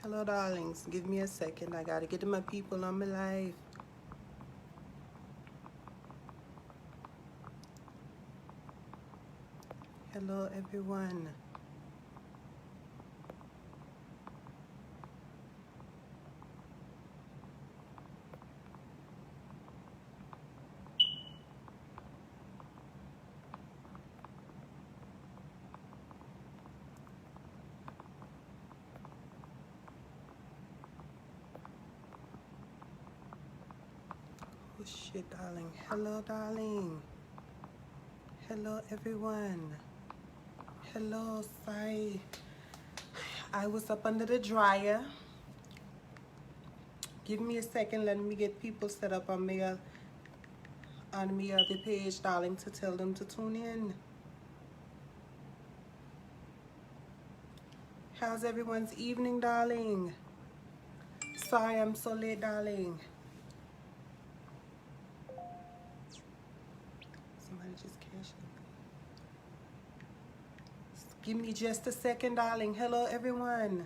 Hello, darlings. Give me a second. I gotta get to my people on my live. Hello, everyone. Oh, shit, darling. Hello, darling. Hello, everyone. Hello, sorry. I was up under the dryer. Give me a second. Let me get people set up on me other page, darling, to tell them to tune in. How's everyone's evening, darling? Sorry I'm so late, darling. Somebody just cashed in. Give me just a second, darling. Hello, everyone.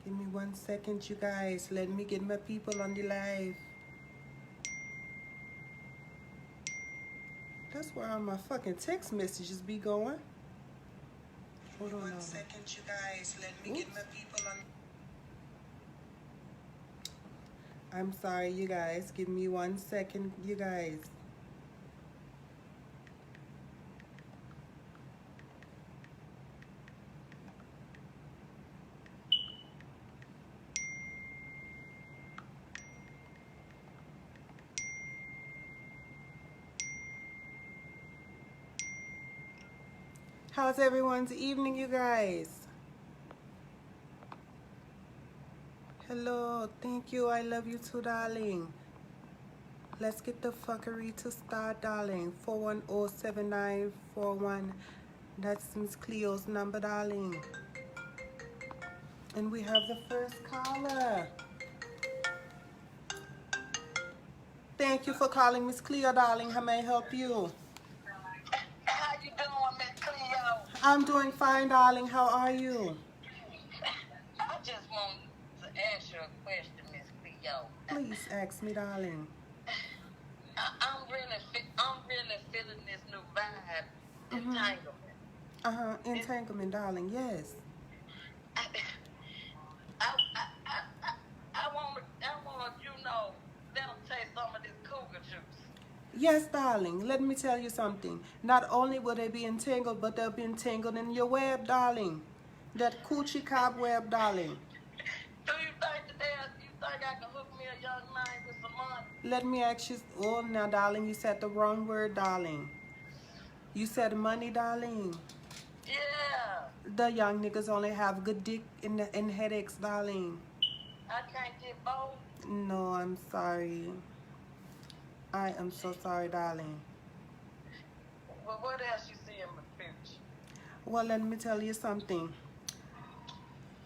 Give me 1 second, you guys. Let me get my people on the live. That's where all my fucking text messages be going. Hold on. 1 second, you guys. Let me get my people on. I'm sorry, you guys. Give me 1 second, you guys. How's everyone's evening, you guys? Hello, thank you. I love you too, darling. Let's get the fuckery to start, darling. 410-7941. That's Mizz KleHoe's number, darling. And we have the first caller. Thank you for calling, Mizz KleHoe, darling. How may I help you? How you doing, Mizz KleHoe? I'm doing fine, darling. How are you? I just want to ask you a question, Mizz KleHoe. Please ask me, darling. I'm really feeling this new vibe, entanglement. Entanglement, darling. Yes. I want you know, let them taste some of this cougar juice. Yes, darling. Let me tell you something. Not only will they be entangled, but they'll be entangled in your web, darling. That coochie cobweb, darling. Do you think I can hook me a young man with some money? Let me ask you. Oh, now, darling, you said the wrong word, darling. You said money, darling. Yeah. The young niggas only have good dick and headaches, darling. I can't get both. No, I'm sorry. I am so sorry, darling. Well, what else you see in the future? Well, let me tell you something.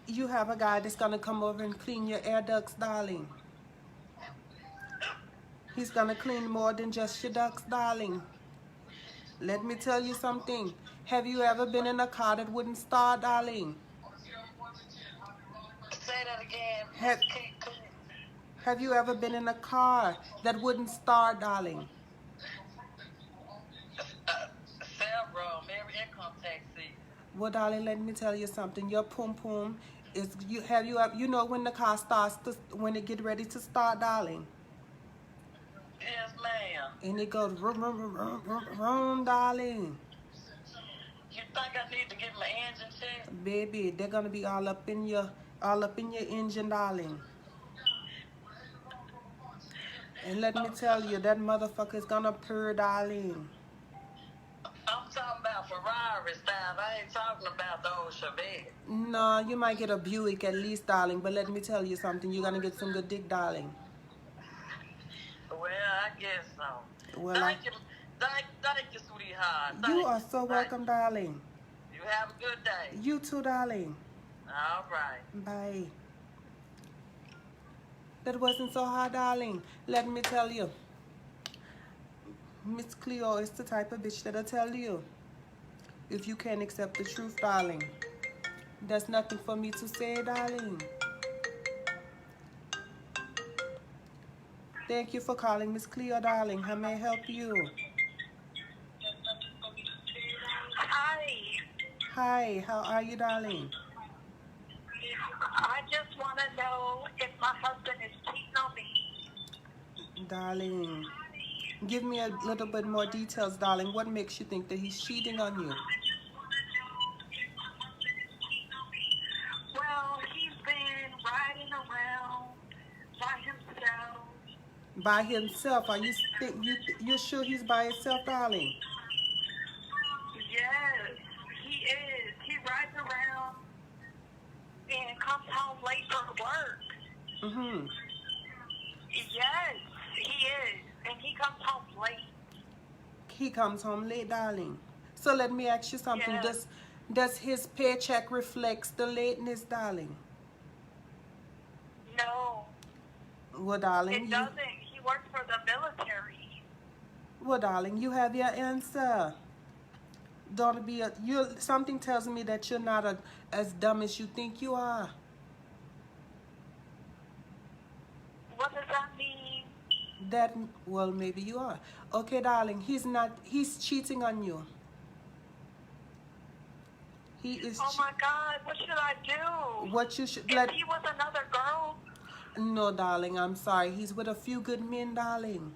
You have a guy that's gonna come over and clean your air ducts, darling. He's gonna clean more than just your ducts, darling. Let me tell you something. Have you ever been in a car that wouldn't start, darling? Say that again. Have you ever been in a car that wouldn't start, darling? Several. Every income tax season. Well, darling, let me tell you something. Your pum pum is you know when the car starts when it get ready to start, darling. Yes, ma'am. And it goes rum rum rum rum rum, rum, darling. You think I need to get my engine checked? Baby, they're gonna be all up in your engine, darling. And let me tell you, that motherfucker is gonna purr, darling. I'm talking about Ferrari style. I ain't talking about the old Chevette. No, you might get a Buick at least, darling. But let me tell you something. You're gonna get some good dick, darling. Well, I guess so. Well, thank you, sweetheart. You are so welcome, darling. You have a good day. You too, darling. All right. Bye. That wasn't so hard, darling. Let me tell you. Mizz KleHoe is the type of bitch that'll tell you if you can't accept the truth, darling. There's nothing for me to say, darling. Thank you for calling Mizz KleHoe, darling. How may I help you? Hi. Hi, how are you, darling? I just want to know if my husband is cheating on me. Darling, give me a little bit more details, darling. What makes you think that he's cheating on you? Well, he's been riding around by himself. By himself? Are you you're sure he's by himself, darling? Yes, he is. He rides around and comes home late from work. Mm-hmm. Yes, he is. And he comes home late. He comes home late, darling. So let me ask you something. Yes. Does his paycheck reflects the lateness, darling? No, Well, darling, it doesn't. He works for the military. well, darling, you have your answer. Don't be something tells me that you're not as dumb as you think you are. What does that mean? That, well, maybe you are. Okay, darling, he's cheating on you. He is. Oh my God, what should I do? What you should If he was another girl? No, darling, I'm sorry. He's with a few good men, darling.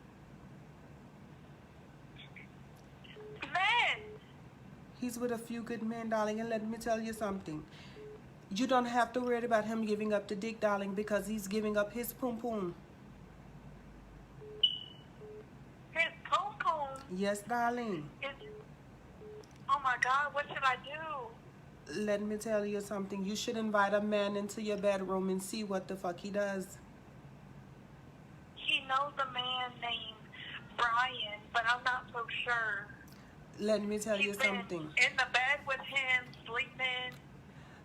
Men? He's with a few good men, darling, and let me tell you something. You don't have to worry about him giving up the dick, darling, because he's giving up his poom poom. His poom poom? Yes, darling. Oh my God, what should I do? Let me tell you something. You should invite a man into your bedroom and see what the fuck he does. He knows a man named Brian, but I'm not so sure. Let me tell you He's been something. in the bed with him, sleeping.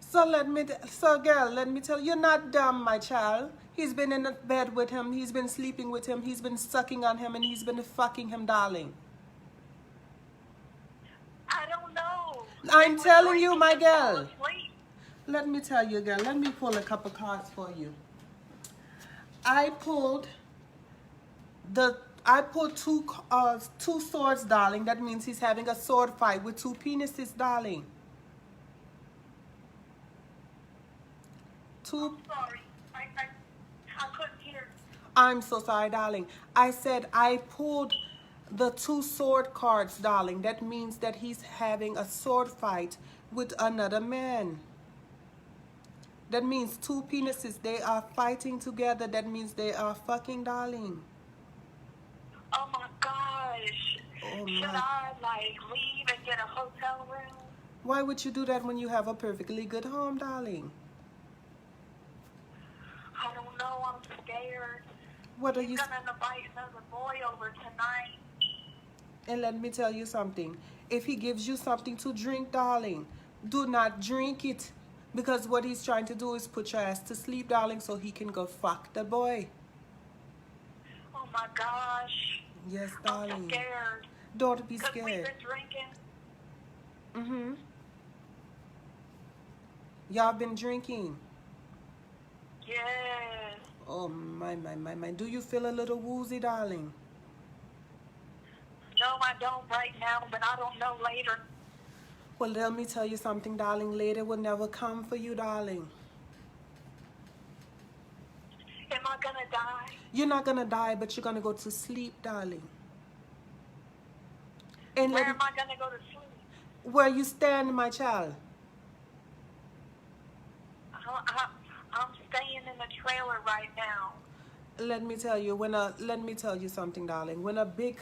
So girl, let me tell you, you're not dumb, my child. He's been in the bed with him. He's been sleeping with him. He's been sucking on him, and he's been fucking him, darling. I don't know. I'm telling you, my girl. Let me tell you, girl. Let me pull a couple cards for you. I pulled two swords, darling. That means he's having a sword fight with two penises, darling. I'm sorry. I couldn't hear. I'm so sorry, darling. I said I pulled the two sword cards, darling. That means that he's having a sword fight with another man. That means two penises. They are fighting together. That means they are fucking, darling. Oh my gosh. Oh Should my. I leave and get a hotel room? Why would you do that when you have a perfectly good home, darling? I don't know. I'm scared. What are He's you? gonna invite another boy over tonight. And let me tell you something. If he gives you something to drink, darling, do not drink it. Because what he's trying to do is put your ass to sleep, darling, so he can go fuck the boy. Oh my gosh. Yes, darling. I'm scared. Don't be Because we've scared. been drinking. Mm-hmm. Y'all been drinking. Yes. Oh, my. Do you feel a little woozy, darling? No, I don't right now, but I don't know later. Well, let me tell you something, darling. Later will never come for you, darling. Am I gonna die? You're not gonna die, but you're gonna go to sleep, darling. And Where am I gonna go to sleep? where you stand, my child? I'm staying in the trailer right now. Let me tell you something, darling. When a big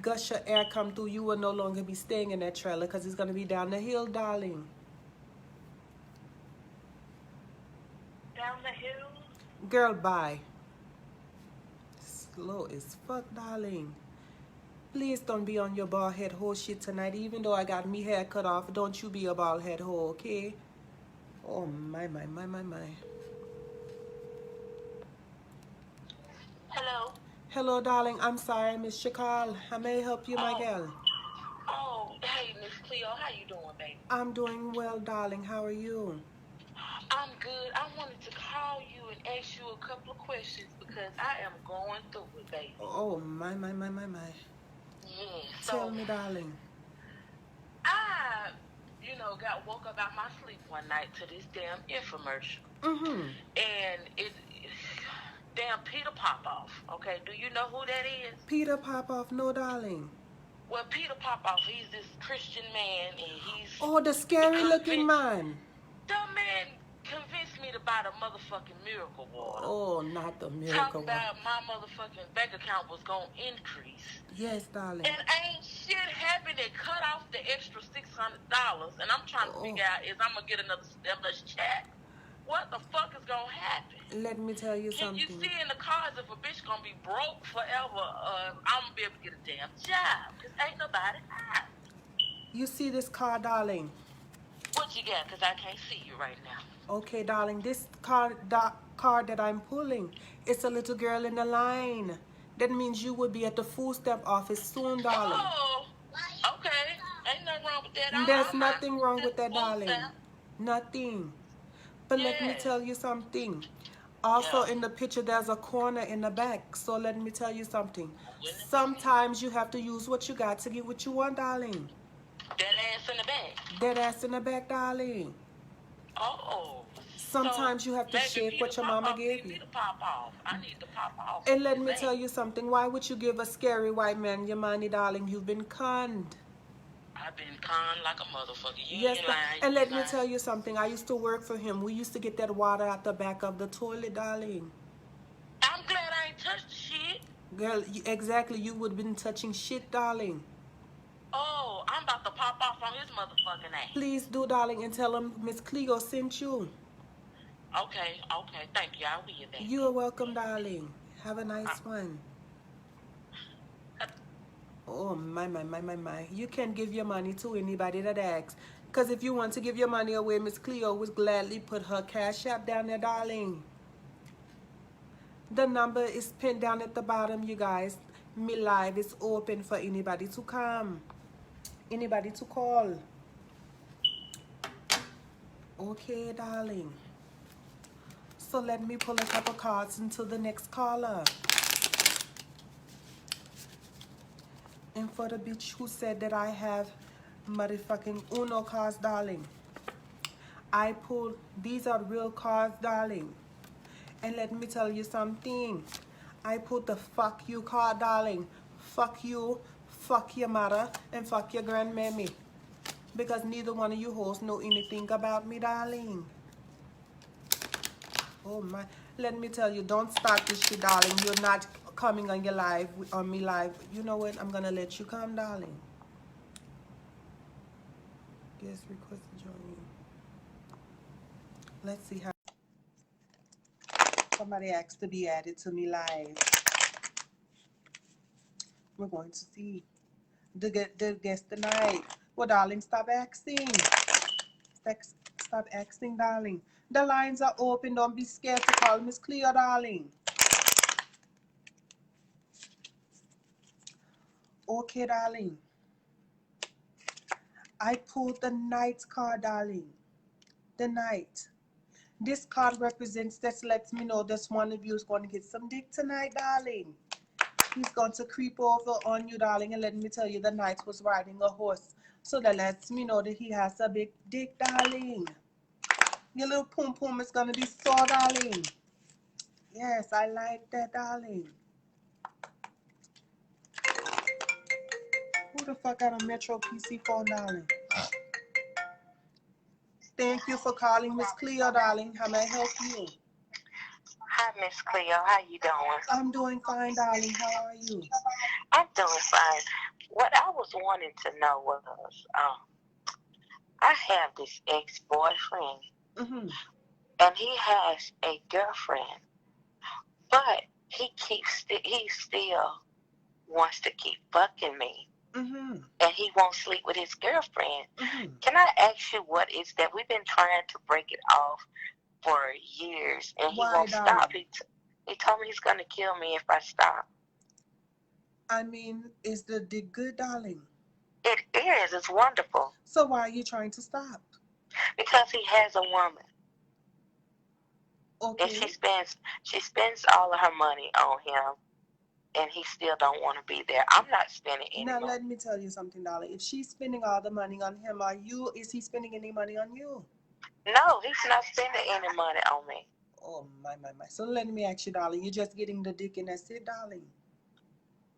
gush of air come through, you will no longer be staying in that trailer because it's gonna be down the hill, darling. Down the hill? Girl, bye. Slow as fuck, darling. Please don't be on your bald head hoe shit tonight. Even though I got me hair cut off, don't you be a bald head hoe, okay? Oh my. Hello? Hello, darling. I'm sorry I missed your call. How may I help you, my Oh, girl? hey, Miss KleHoe, how you doing, baby? I'm doing well, darling. How are you? I'm good. I wanted to call you and ask you a couple of questions because I am going through it, baby. Oh, my. Yeah. Tell So me, darling. I, got woke up out my sleep one night to this damn infomercial, Mm-hmm. and it damn Peter Popoff. Okay, do you know who that is? Peter Popoff, no, darling. Well, Peter Popoff, he's this Christian man, and Oh, the he scary looking convinced man. the man convinced me to buy the motherfucking miracle water. Oh, not the Talking miracle one. about my motherfucking bank account was gonna increase. Yes, darling. And ain't shit happened. They cut off the extra $600, and I'm trying to figure out is I'm gonna get another stimulus check. What the fuck is gonna happen? Let me tell you Can something. you see in the cards if a bitch gonna be broke forever? I'm gonna be able to get a damn job because ain't nobody hiring. You see this car, darling? What you got? Because I can't see you right now. Okay, darling. This car that I'm pulling, it's a little girl in the line. That means you will be at the food stamp office soon, darling. Oh, okay. Ain't nothing wrong with that. There's nothing wrong with that, darling. Stamp. Nothing. But let me Yes. tell you something. Also, Yeah. in the picture, there's a corner in the back. So let me tell you something. Sometimes you have to use what you got to get what you want, darling. That ass in the back. That ass in the back, darling. Oh. Sometimes you have to shake what your mama gave you. To pop off. I need to pop off. And let me tell you something. Why would you give a scary white man your money, darling? You've been conned. I've been conned like a motherfucker. Yes, and let me tell you something. I used to work for him. We used to get that water out the back of the toilet, darling. I'm glad I ain't touched the shit. Girl, exactly. You would have been touching shit, darling. Oh, I'm about to pop off on his motherfucking ass. Please do, darling, and tell him Mizz KleHoe sent you. Okay. Thank you. I'll be back. You are welcome, darling. Have a nice one. Oh, my. You can give your money to anybody that asks. Because if you want to give your money away, Mizz KleHoe would gladly put her cash app down there, darling. The number is pinned down at the bottom, you guys. Me Live is open for anybody to come. Anybody to call. Okay, darling. So let me pull a couple cards until the next caller. And for the bitch who said that I have motherfucking Uno cards, darling. I pulled, these are real cards, darling. And let me tell you something. I put the fuck you card, darling. Fuck you, fuck your mother, and fuck your grandmammy. Because neither one of you hoes know anything about me, darling. Oh my, let me tell you, don't start this shit, darling. You're not coming on your live, on me live. You know what? I'm gonna let you come, darling. Yes, request to join you. Let's see how. Somebody asked to be added to me live. We're going to see the guest tonight. Well, darling, stop asking. Stop asking, darling. The lines are open. Don't be scared to call Mizz KleHoe, darling. Okay, darling. I pulled the Knight card, darling. The Knight. This card represents, that lets me know that one of you is going to get some dick tonight, darling. He's going to creep over on you, darling, and let me tell you, the Knight was riding a horse. So that lets me know that he has a big dick, darling. Your little pum pum is going to be sore, darling. Yes, I like that, darling. Who the fuck got a Metro PC phone, darling? Thank you for calling Mizz KleHoe, darling. How may I help you? Hi, Miss KleHoe. How you doing? I'm doing fine, darling. How are you? I'm doing fine. What I was wanting to know was, I have this ex-boyfriend, and he has a girlfriend, but he still wants to keep fucking me, and he won't sleep with his girlfriend. Can I ask you what is that? We've been trying to break it off for years, and he won't stop. He told me he's going to kill me if I stop. I mean, is the dick good, darling? It is. It's wonderful. So why are you trying to stop? Because he has a woman. And Okay. she spends all of her money on him, and he still don't want to be there. I'm not spending any Now money. let me tell you something, darling. If she's spending all the money on him, is he spending any money on you? No, he's not spending any money on me. Oh my. So let me ask you, darling. You're just getting the dick and that's it, darling.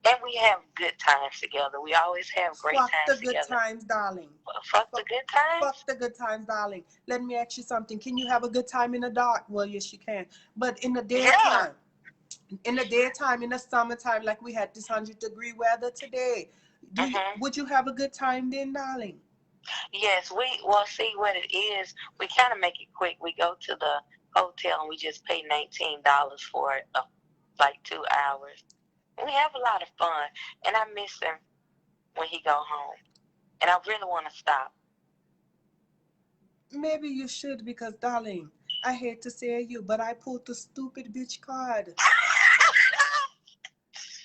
And we have good times together. We always have great Fuck times the good together. times, darling. Fuck the good times? Fuck the good times, darling. Let me ask you something. Can you have a good time in the dark? Well, yes, you can. But in the daytime, in the summertime, like we had this 100-degree weather today, would you have a good time then, darling? Yes, see what it is. We kind of make it quick. We go to the hotel and we just pay $19 for it, like 2 hours. We have a lot of fun, and I miss him when he go home, and I really want to stop. Maybe you should because, darling, I hate to say you, but I pulled the stupid bitch card.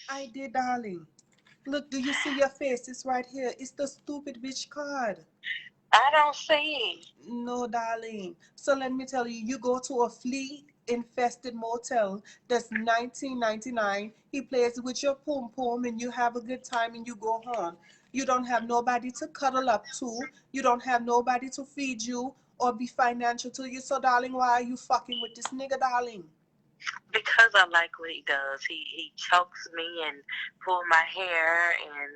I did, darling. Look, do you see your face? It's right here. It's the stupid bitch card. I don't see. No, darling. So let me tell you, you go to a flea-infested motel that's $19.99. He plays with your pom pom, and you have a good time, and you go home. You don't have nobody to cuddle up to. You don't have nobody to feed you or be financial to you. So, darling, why are you fucking with this nigga, darling? Because I like what he does. He chokes me and pull my hair and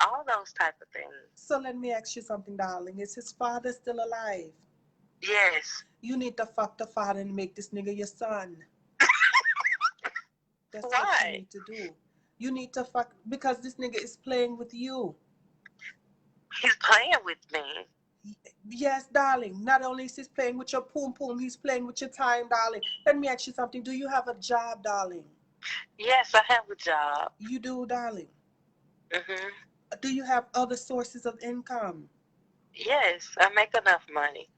all those type of things. So let me ask you something, darling. Is his father still alive? Yes. You need to fuck the father and make this nigga your son. That's Why? what you need to do. You need to fuck because this nigga is playing with you. He's playing with me. Yes, darling. Not only is he playing with your poom poom, he's playing with your time, darling. Let me ask you something. Do you have a job, darling? Yes, I have a job. You do, darling. Mhm. Do you have other sources of income? Yes, I make enough money.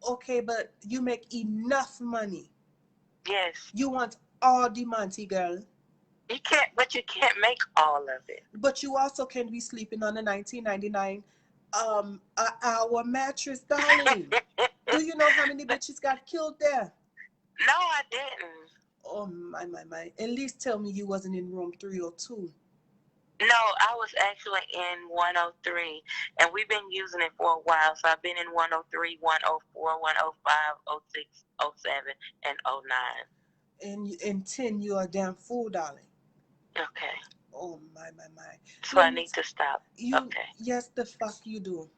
Okay, but you make enough money. Yes. You want all the money, girl. You can't make all of it. But you also can be sleeping on a 1999 hour mattress, darling. Do you know how many bitches got killed there? No, I didn't. Oh my. At least tell me you wasn't in room 302. No, I was actually in 103, and we've been using it for a while. So I've been in 103, 104, 105, 06, 07, and 09. And in 10, you are a damn fool, darling. Okay. Oh my. So I need to stop. Okay. Yes, the fuck you do.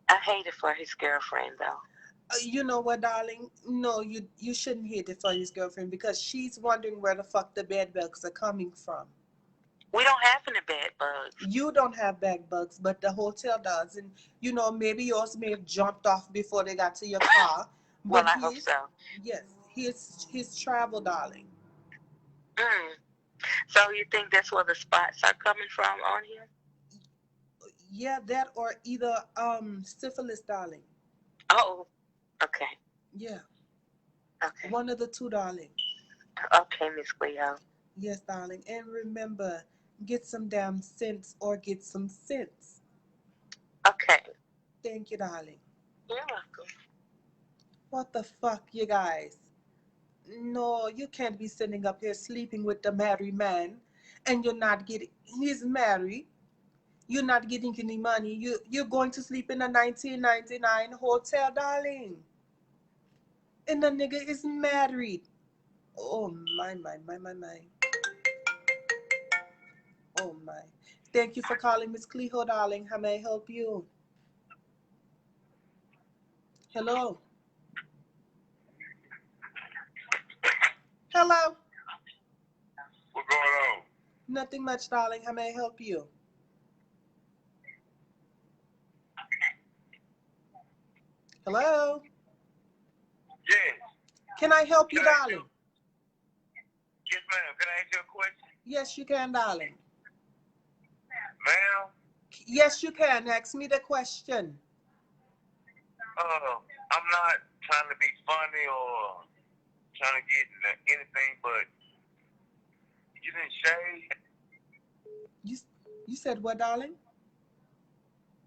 I hate it for his girlfriend, though. You know what, darling? No, you shouldn't hate it for his girlfriend because she's wondering where the fuck the bed bugs are coming from. We don't have any bed bugs. You don't have bed bugs, but the hotel does. And, maybe yours may have jumped off before they got to your car. Well, But I hope so. yes, his travel, darling. So you think that's where the spots are coming from on here? Yeah, that or either syphilis, darling. Oh, okay. Yeah. Okay. One of the two, darling. Okay, Mizz KleHoe. Yes, darling. And remember, get some damn sense or get some sense. Okay. Thank you, darling. You're welcome. What the fuck, you guys? No, you can't be sitting up here sleeping with the married man and he's married. You're not getting any money. You're going to sleep in a 1999 hotel, darling. And the nigga is married. Oh my. Oh my. Thank you for calling Mizz KleHoe, darling. How may I help you? Hello? Hello? What's going on? Nothing much, darling. How may I help you? Hello? Yes. Can I help you, darling? Yes, ma'am. Can I ask you a question? Yes, you can, darling. Ma'am? Yes, you can. Ask me the question. I'm not trying to be funny or trying to get anything, but you didn't shave? You said what, darling?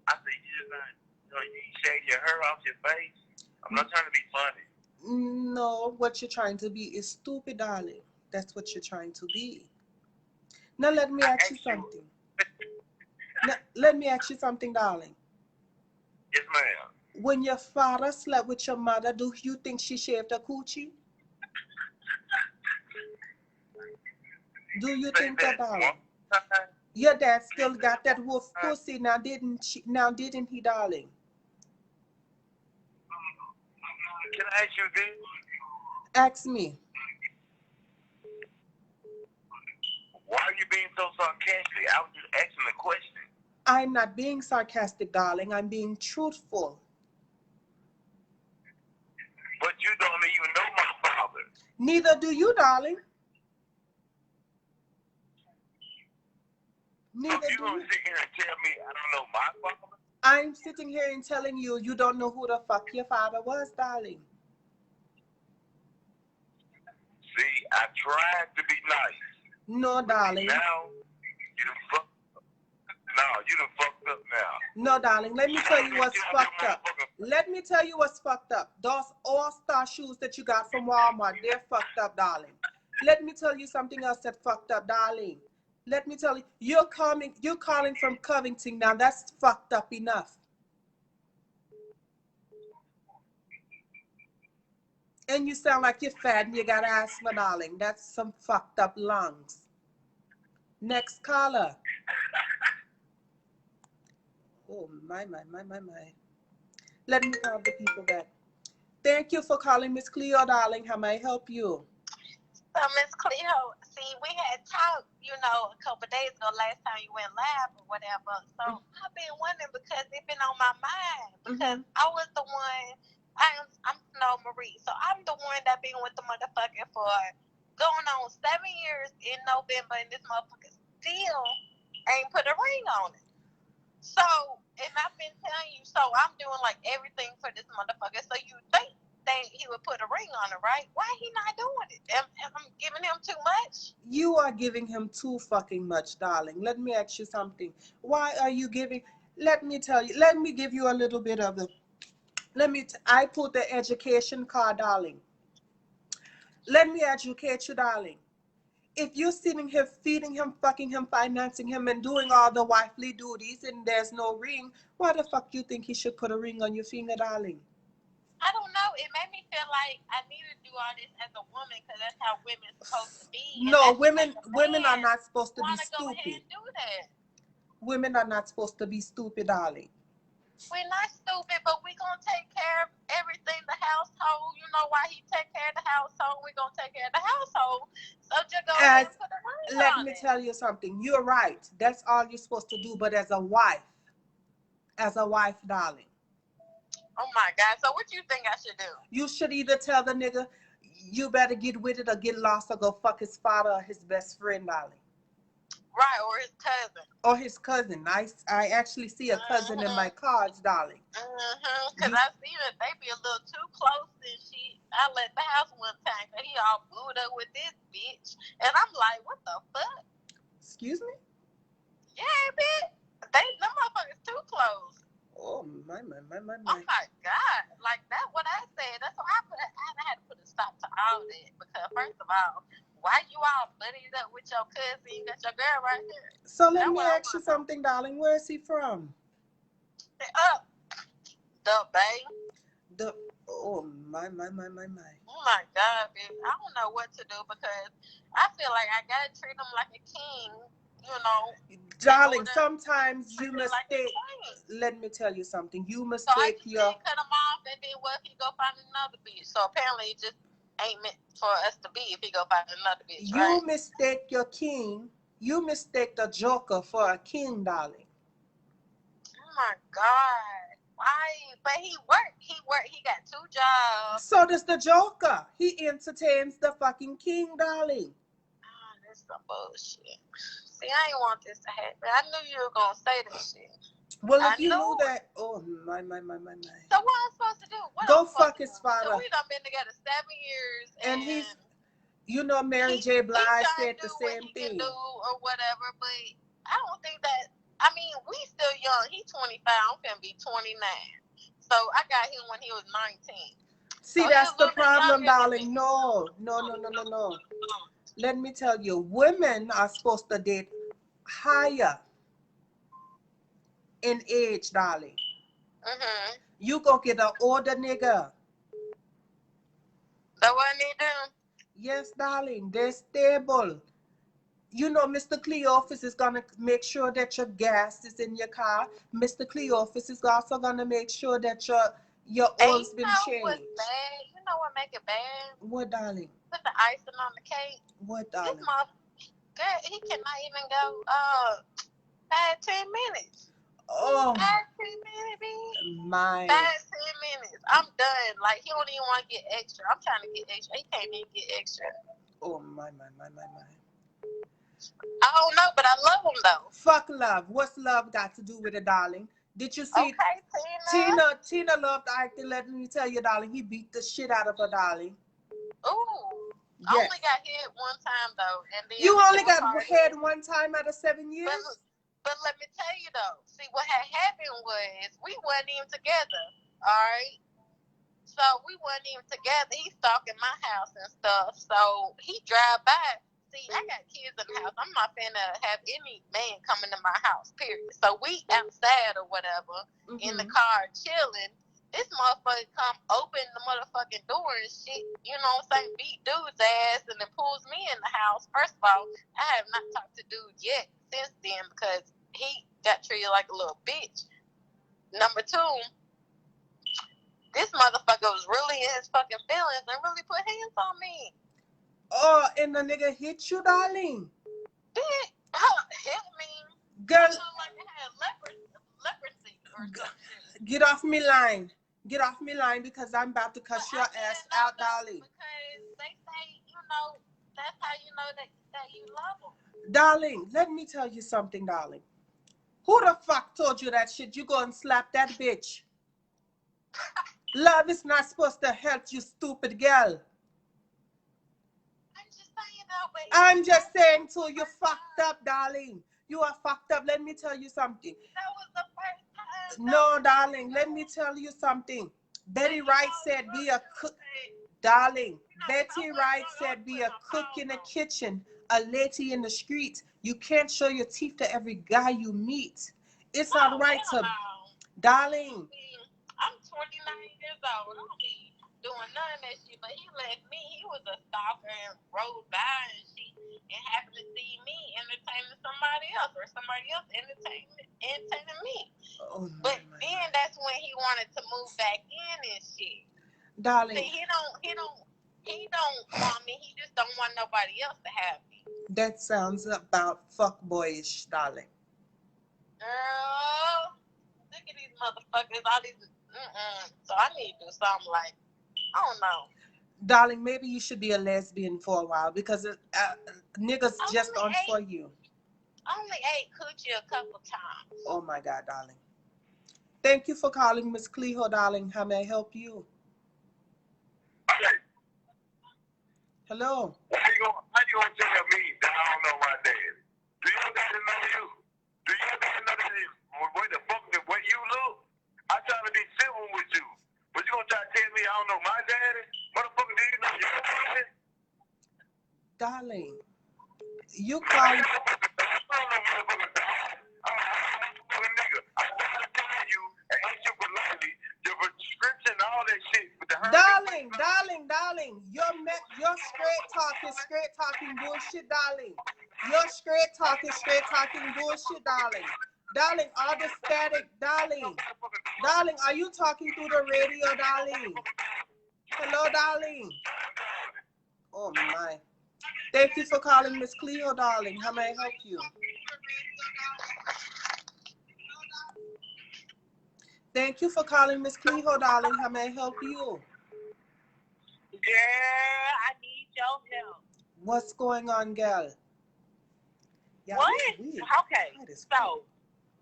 I said you just you shave your hair off your face. I'm not trying to be funny. No, what you're trying to be is stupid, darling. That's what you're trying to be. Now let me ask you something. Now, let me ask you something, darling. Yes, ma'am. When your father slept with your mother, do you think she shaved her coochie? Do you Say think that, that darling? one time. Your dad still got that wolf pussy now, didn't she? Now, didn't he, darling? Can I ask you this? Ask me. Why are you being so sarcastic? I was just asking a question. I'm not being sarcastic, darling. I'm being truthful. But you don't even know my father. Neither do you, darling. Neither So you do gonna you. sit here and tell me I don't know my father? I'm sitting here and telling you, you don't know who the fuck your father was, darling. See, I tried to be nice. No, darling. Now, you done fucked up. No, you done fucked up now. No, darling. Let me tell you what's fucked up. Let me tell you what's fucked up. Those all-star shoes that you got from Walmart, they're fucked up, darling. Let me tell you something else that fucked up, darling. Let me tell you, you're calling from Covington now. That's fucked up enough. And you sound like you're fat and you got asthma, darling. That's some fucked up lungs. Next caller. Oh, my. Let me call the people back. Thank you for calling, Mizz KleHoe, darling. How may I help you? So, Mizz KleHoe, see, we had talked, a couple of days ago, last time you went live or whatever. So, I've been wondering because it's been on my mind. Because I was the one, I'm Snow Marie. So, I'm the one that been with the motherfucker for going on 7 years in November, and this motherfucker still ain't put a ring on it. So, and I've been telling you, so I'm doing like everything for this motherfucker. So, you think he would put a ring on it, right? Why he not doing it? Am I giving him too much? You are giving him too fucking much, darling. Let me ask you something. Why are you giving? Let me tell you. Let me give you a little bit of the. I put the education card, darling. Let me educate you, darling. If you're sitting here feeding him, fucking him, financing him, and doing all the wifely duties, and there's no ring, why the fuck you think he should put a ring on your finger, darling? I don't know. It made me feel like I need to do all this as a woman because that's how women's supposed to be. No, women are not supposed to be stupid. Go ahead and do that. Women are not supposed to be stupid, darling. We're not stupid, but we're going to take care of everything, the household. You know why he take care of the household? We're going to take care of the household. So just go ahead and put a ring on it. Let me tell you something. You're right. That's all you're supposed to do. But as a wife, darling. Oh, my God. So what you think I should do? You should either tell the nigga, you better get with it or get lost or go fuck his father or his best friend, darling. Right, or his cousin. Or his cousin. I actually see a cousin in my cards, darling. Because I see that they be a little too close and I left the house one time and he all booed up with this bitch. And I'm like, what the fuck? Excuse me? Yeah, bitch. Them motherfuckers too close. Oh, my. Oh, my God. Like, that's what I said. That's why I had to put a stop to all that. Because, first of all, why you all buddied up with your cousin? You got your girl right here. So let me ask you something, darling. Where is he from? The Bay. Oh, my. Oh, my God, bitch. I don't know what to do because I feel like I got to treat him like a king, Darling, sometimes you mistake. Let me tell you something. You mistake cut him off, and then what if he go find another bitch? So apparently it just ain't meant for us to be if he go find another bitch, right? You mistake your king. You mistake the joker for a king, darling. Oh, my God. Why? But he worked. He got 2 jobs. So does the joker. He entertains the fucking king, darling. Oh, that's some bullshit. See, I ain't want this to happen. I knew you were going to say this shit. Well, if you knew that, oh, my. So what I'm supposed to do? Go fuck his father. So we done been together 7 years. And he's, Mary J. Blige said the same thing. Can do or whatever, but I don't think that. I mean, we still young. He 25. I'm gonna be 29. So I got him when he was 19. See, So he that's a the little bit problem, younger than me. darling. No. Let me tell you, women are supposed to date higher in age, darling. Mhm. You go get an older nigga. That what I need to do? Yes, darling. They're stable. You know, Mr. KleHoe is gonna make sure that your gas is in your car. Mr. KleHoe is also gonna make sure that your And oil's you been know what's changed. bad? You know what make it bad? What, darling? Put the icing on the cake. What, This darling? motherfucker, he cannot even go 10 minutes. Oh 10 minutes, bitch. my! 10 minutes. I'm done. Like, he don't even want to get extra. I'm trying to get extra. He can't even get extra. Oh my! I don't know, but I love him though. Fuck love. What's love got to do with it, darling? Did you see Okay, Tina. Tina loved acting. Let me tell you, darling, he beat the shit out of her, darling. Ooh. I Yes. only got hit one time though, and then You only got hit one time out of 7 years? But let me tell you though, see what had happened was we wasn't even together. Alright? So we wasn't even together. He stalking my house and stuff. So he drive by. See, I got kids in the house. I'm not finna have any man coming to my house, period. So we outside or whatever, in the car chilling. This motherfucker come open the motherfucking door and shit, you know what I'm saying, beat dude's ass and then pulls me in the house. First of all, I have not talked to dude yet since then because he got treated like a little bitch. Number two, this motherfucker was really in his fucking feelings and really put hands on me. Oh, and the nigga hit you, darling? Hit me. Girl. I felt like I had leprosy or something. Get off me line. Get off me line because I'm about to cuss your ass out, darling. Because they say, you know, that's how you know that you love them. Darling, let me tell you something, darling. Who the fuck told you that shit? You go and slap that bitch. Love is not supposed to help you, stupid girl. I'm just saying too, you fucked up, darling. You are fucked up. Let me tell you something. That was the first time. No, darling, let me tell you something. Betty Wright said be a cook. Darling, Betty Wright said be a cook in the kitchen, a lady in the street. You can't show your teeth to every guy you meet. It's all right to... Darling. I'm 29 years old. I don't be doing none of that shit, but he left me. He was a stalker and rode by and shit and happened to see me entertaining somebody else or somebody else entertaining me. Oh, but then that's when he wanted to move back in and shit. Darling. See, he don't want me. He just don't want nobody else to have me. That sounds about fuckboyish, darling. Girl, look at these motherfuckers. All these. So I need to do something like, I don't know. Darling, maybe you should be a lesbian for a while because niggas just aren't for you. I only ate coochie a couple times. Oh my God, darling. Thank you for calling, Mizz KleHoe, darling. How may I help you? Hello. How you gonna tell me that I don't know my dad? Do your daddy know you? Do your daddy know that way you look? I try to be civil with you. But you gonna try to tell me I don't know my daddy? Motherfucker, do you know your daddy? Darling, you call... Darling, your straight talking bullshit, darling. Your straight talking bullshit, darling. Darling, all the static, darling. Darling, are you talking through the radio, darling? Hello, darling. Oh my. Thank you for calling, Mizz KleHoe, darling. How may I help you? Thank you for calling, Mizz KleHoe, darling. How may I help you? Girl, I need your help. What's going on, girl? Yeah, what? Okay, so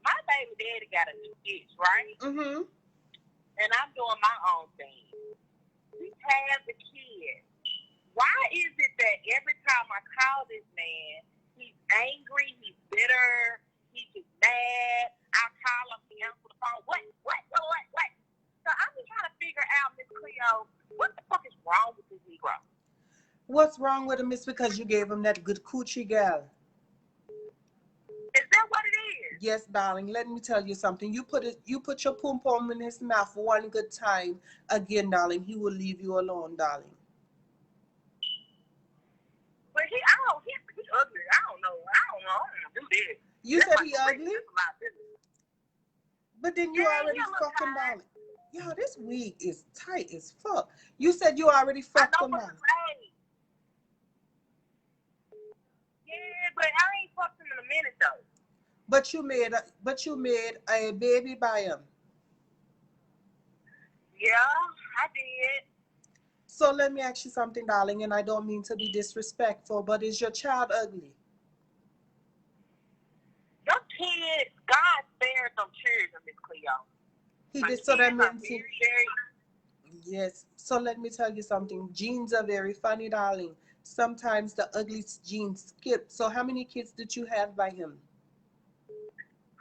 my baby daddy got a new bitch, right? Mm-hmm. And I'm doing my own thing. He has a kid. Why is it that every time I call this man, he's angry, he's bitter, mad. I call him, he answer the phone. What? So I'm just trying to figure out, Mizz KleHoe, what the fuck is wrong with this Negro? What's wrong with him is because you gave him that good coochie gal. Is that what it is? Yes, darling. Let me tell you something. You put your pom pom in his mouth one good time. Again, darling, he will leave you alone, darling. But he's ugly. I don't know. I don't do this. You That's said like he ugly? But then you Yeah, already he a little fucking tight. darling. Yo, this wig is tight as fuck. You said you already fucked him, darling. Yeah, but I ain't fucked him in a minute though. But you made a baby by him. Yeah, I did. So let me ask you something, darling, and I don't mean to be disrespectful, but is your child ugly? Your kids, God spared them children, Mizz KleHoe. He My did, so that kids are means very yes. So let me tell you something. Genes are very funny, darling. Sometimes the ugly genes skip. So how many kids did you have by him?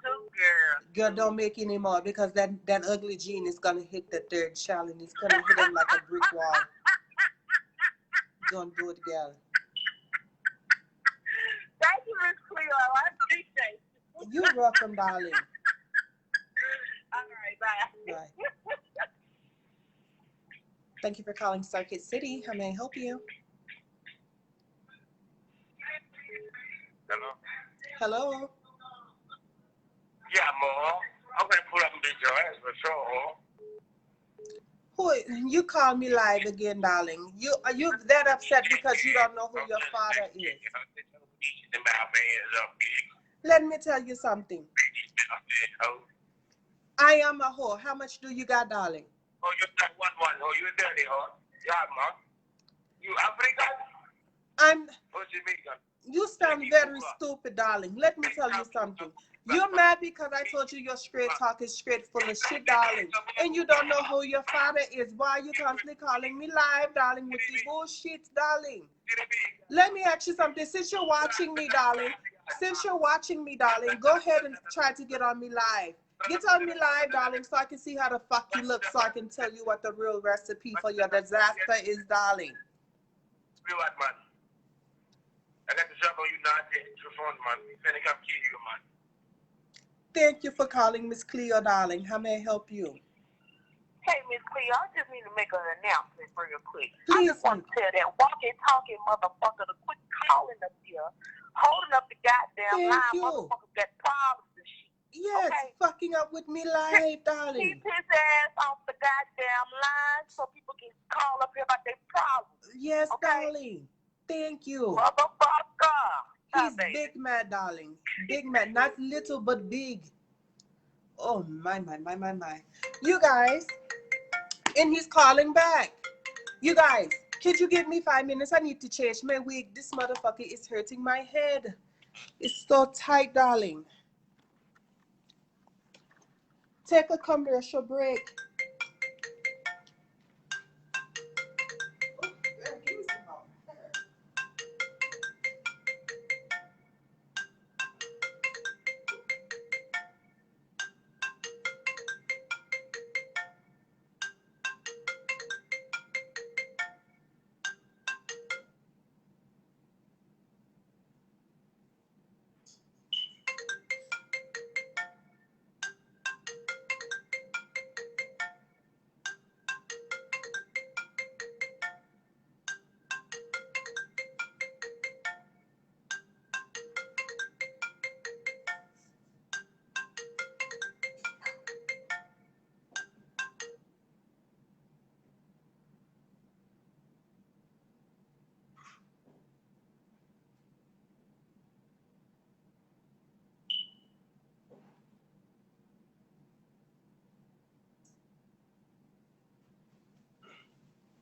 two girls. Girl, don't make any more because that ugly gene is gonna hit the third child and it's gonna hit him like a brick wall. Don't do it, girl. Thank you, Mizz KleHoe. I appreciate you. You're welcome, darling. All right, bye. Bye. Thank you for calling Circuit City. How may I help you? Hello? Hello. Yeah, Ma. I'm going to pull up and beat your ass for sure. Who you call me live again, darling? Are you that upset because you don't know who your father is? Let me tell you something. I am a whore. How much do you got, darling? Oh, you're not one, oh, you're dirty, huh? Yeah, Ma. You African? What's your mean? You sound very stupid, darling. Let me tell you something. You're mad because I told you your straight talk is straight full of shit, darling. And you don't know who your father is. Why are you constantly calling me live, darling, with the bullshit, darling? Let me ask you something. Since you're watching me, darling, go ahead and try to get on me live. Get on me live, darling, so I can see how the fuck you look, so I can tell you what the real recipe for your disaster is, darling. Real what, man? I got the job on you now. Your phone, man. He's finna come kill you, man. Thank you for calling, Mizz KleHoe, darling. How may I help you? Hey, Mizz KleHoe, I just need to make an announcement real quick. Please. I just want to tell that walking, talking motherfucker to quit calling up here, holding up the goddamn line. Motherfuckers got problems and shit. Yes, okay? Fucking up with me live, darling. Keep his ass off the goddamn line so people can call up here about their problems. Yes, okay? darling. Thank you. Motherfucker. He's big mad, darling. Big mad. Not little, but big. Oh, my. You guys, and he's calling back. You guys, could you give me 5 minutes? I need to change my wig. This motherfucker is hurting my head. It's so tight, darling. Take a commercial break.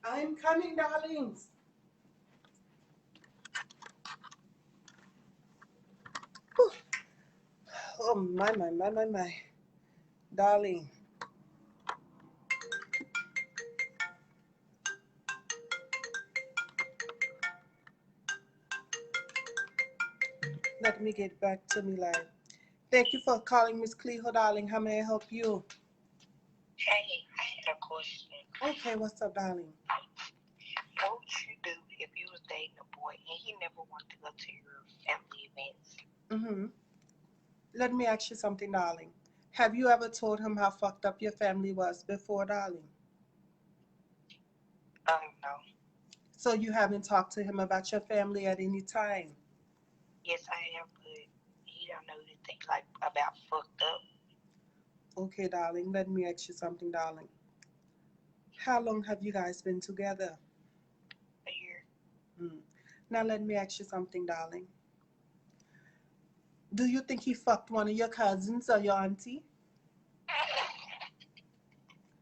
I'm coming, darlings. Whew. Oh, my. Darling. Let me get back to me live. Thank you for calling Mizz KleHoe, darling. How may I help you? Hey, I had a question. Okay, what's up, darling? What would you do if you was dating a boy and he never wanted to go to your family events? Mm-hmm. Let me ask you something, darling. Have you ever told him how fucked up your family was before, darling? No. So you haven't talked to him about your family at any time? Yes, I am, but he don't know anything like about fucked up. Okay, darling. Let me ask you something, darling. How long have you guys been together? A year. Mm. Now let me ask you something, darling. Do you think he fucked one of your cousins or your auntie?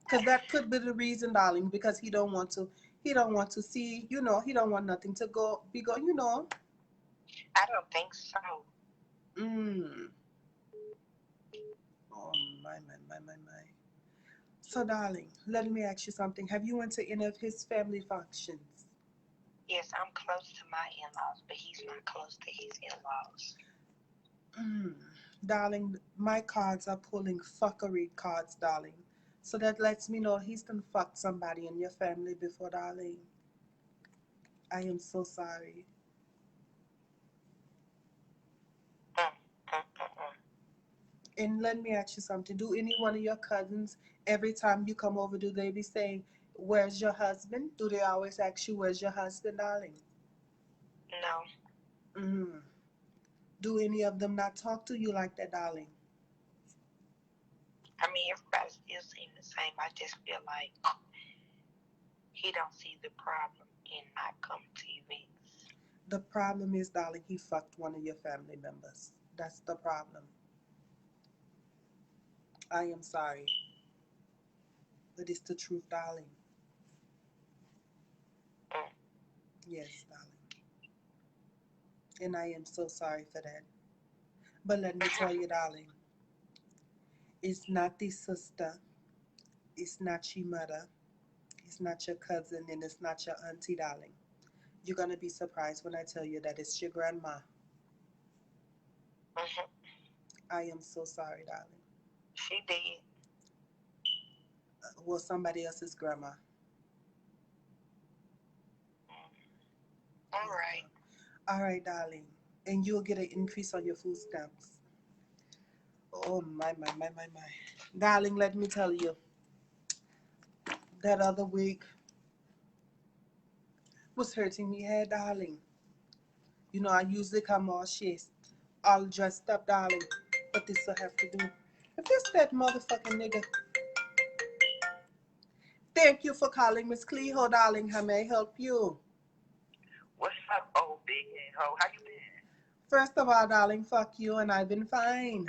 Because that could be the reason, darling, because he don't want to see, he don't want nothing to go. I don't think so. Mm. Oh, my. So, darling, let me ask you something. Have you went to any of his family functions? Yes, I'm close to my in-laws, but he's not close to his in-laws. Mm. Darling, my cards are pulling fuckery cards, darling. So that lets me know he's done fucked somebody in your family before, darling. I am so sorry. Mm, mm, mm, mm. And let me ask you something. Do any one of your cousins, every time you come over, do they be saying, "Where's your husband?" Do they always ask you, "Where's your husband, darling?" No. Mm. Do any of them not talk to you like that, darling? I mean, everybody still seems the same. I just feel like he don't see the problem in not coming to events. The problem is, darling, he fucked one of your family members. That's the problem. I am sorry, but it's the truth, darling. Mm. Yes, darling. And I am so sorry for that. But let me tell you, darling, it's not the sister, it's not your mother, it's not your cousin, and it's not your auntie, darling. You're going to be surprised when I tell you that it's your grandma. Mm-hmm. I am so sorry, darling. She did. Well, somebody else's grandma. All Yeah. right. All right, darling. And you'll get an increase on your food stamps. Oh, my. Darling, let me tell you, that other week was hurting me head, darling. You know, I usually come all shit, all dressed up, darling. But this will have to do. If it's that motherfucking nigga. Thank you for calling Mizz KleHoe, darling. How may I help you? What's up, old big head hoe? How you been? First of all, darling, fuck you, and I've been fine.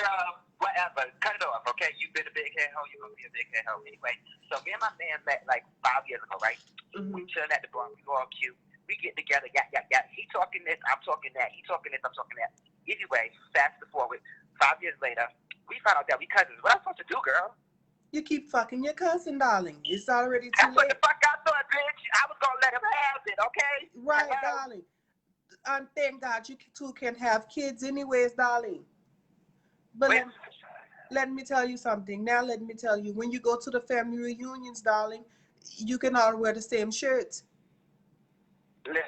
Whatever. Cut it off, okay? You've been a big head hoe, you're gonna be a big head hoe. Anyway, so me and my man met like 5 years ago, right? Mm-hmm. We chilling at the bar, we go all cute. We get together, yeah. He talking this, I'm talking that. He talking this, I'm talking that. Anyway, fast forward, 5 years later, we found out that we cousins. What am I supposed to do, girl? You keep fucking your cousin, darling. It's already too That's what late. the fuck I thought, bitch. I was gonna let him have it, okay? Right, Hello? darling. And thank God you two can have kids anyways, darling. But Wait. let me tell you something. Now let me tell you, when you go to the family reunions, darling, you can all wear the same shirts. Listen,